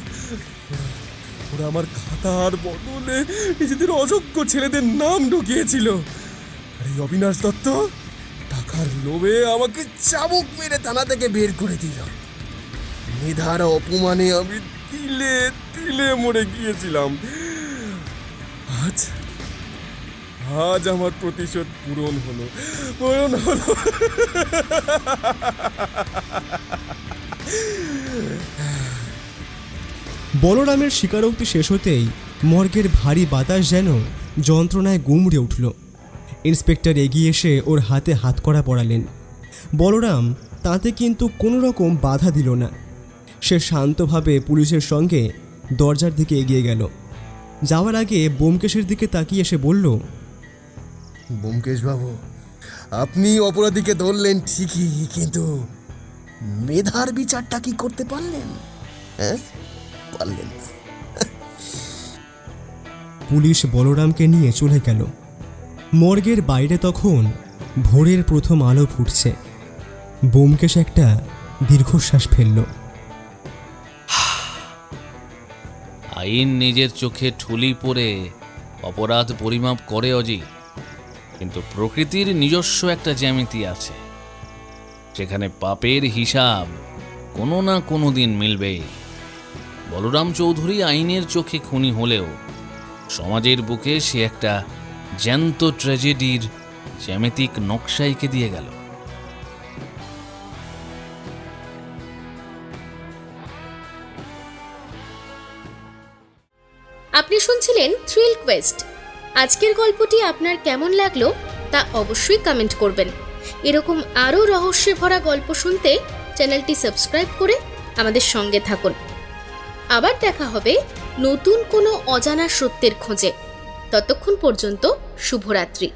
ওরা আমার খাতার বদলে নিজেদের অযোগ্য ছেলেদের নাম ঢুকিয়েছিল। আর এই অবিনাশ দত্ত টাকার লোভে আমাকে চাবুক মেরে থানা থেকে বের করে দিল। মেধার অপমানে আমি তিলে তিলে মরে গিয়েছিলাম। আজ আমার প্রতিশোধ পূরণ হলো। বলরামের স্বীকারোক্তি শেষ হতেই মর্গের ভারী বাতাস যেন যন্ত্রণায় গুমড়ে উঠল। ইন্সপেক্টর এগিয়ে এসে ওর হাতে হাতকড়া পরালেন। বলরাম তাতে কিন্তু কোনো রকম বাধা দিল না। সে শান্তভাবে পুলিশের সঙ্গে দরজার দিকে এগিয়ে গেল। যাওয়ার আগে ব্যোমকেশের দিকে তাকিয়ে এসে বলল, ব্যোমকেশ বাবু, আপনি অপরাধীকে ধরলেন ঠিকই, কিন্তু মেধার বিচারটা কি করতে পারলেন? পারলেন না। পুলিশ বলরামকে নিয়ে চলে গেল। মর্গের বাইরে তখন ভোরের প্রথম আলো ফুটছে। ব্যোমকেশ একটা দীর্ঘশ্বাস ফেলল। আইন নিজের চোখে ঠুলি পরে অপরাধ পরিমাপ করে অজি, কিন্তু প্রকৃতির নিজস্ব একটা জ্যামিতি আছে, সেখানে পাপের হিসাব কোনো না কোনো দিন মিলবে। বলরাম চৌধুরী আইনের চোখে খুনি হলেও সমাজের বুকে সে একটা জ্যান্ত ট্র্যাজেডির জ্যামিতিক নকশা এঁকে দিয়ে গেল। আপনি শুনছিলেন থ্রিল কোয়েস্ট। আজকের গল্পটি আপনার কেমন লাগলো তা অবশ্যই কমেন্ট করবেন। এরকম আরও রহস্যে ভরা গল্প শুনতে চ্যানেলটি সাবস্ক্রাইব করে আমাদের সঙ্গে থাকুন। আবার দেখা হবে নতুন কোনো অজানা সত্যের খোঁজে। ততক্ষণ পর্যন্ত শুভরাত্রি।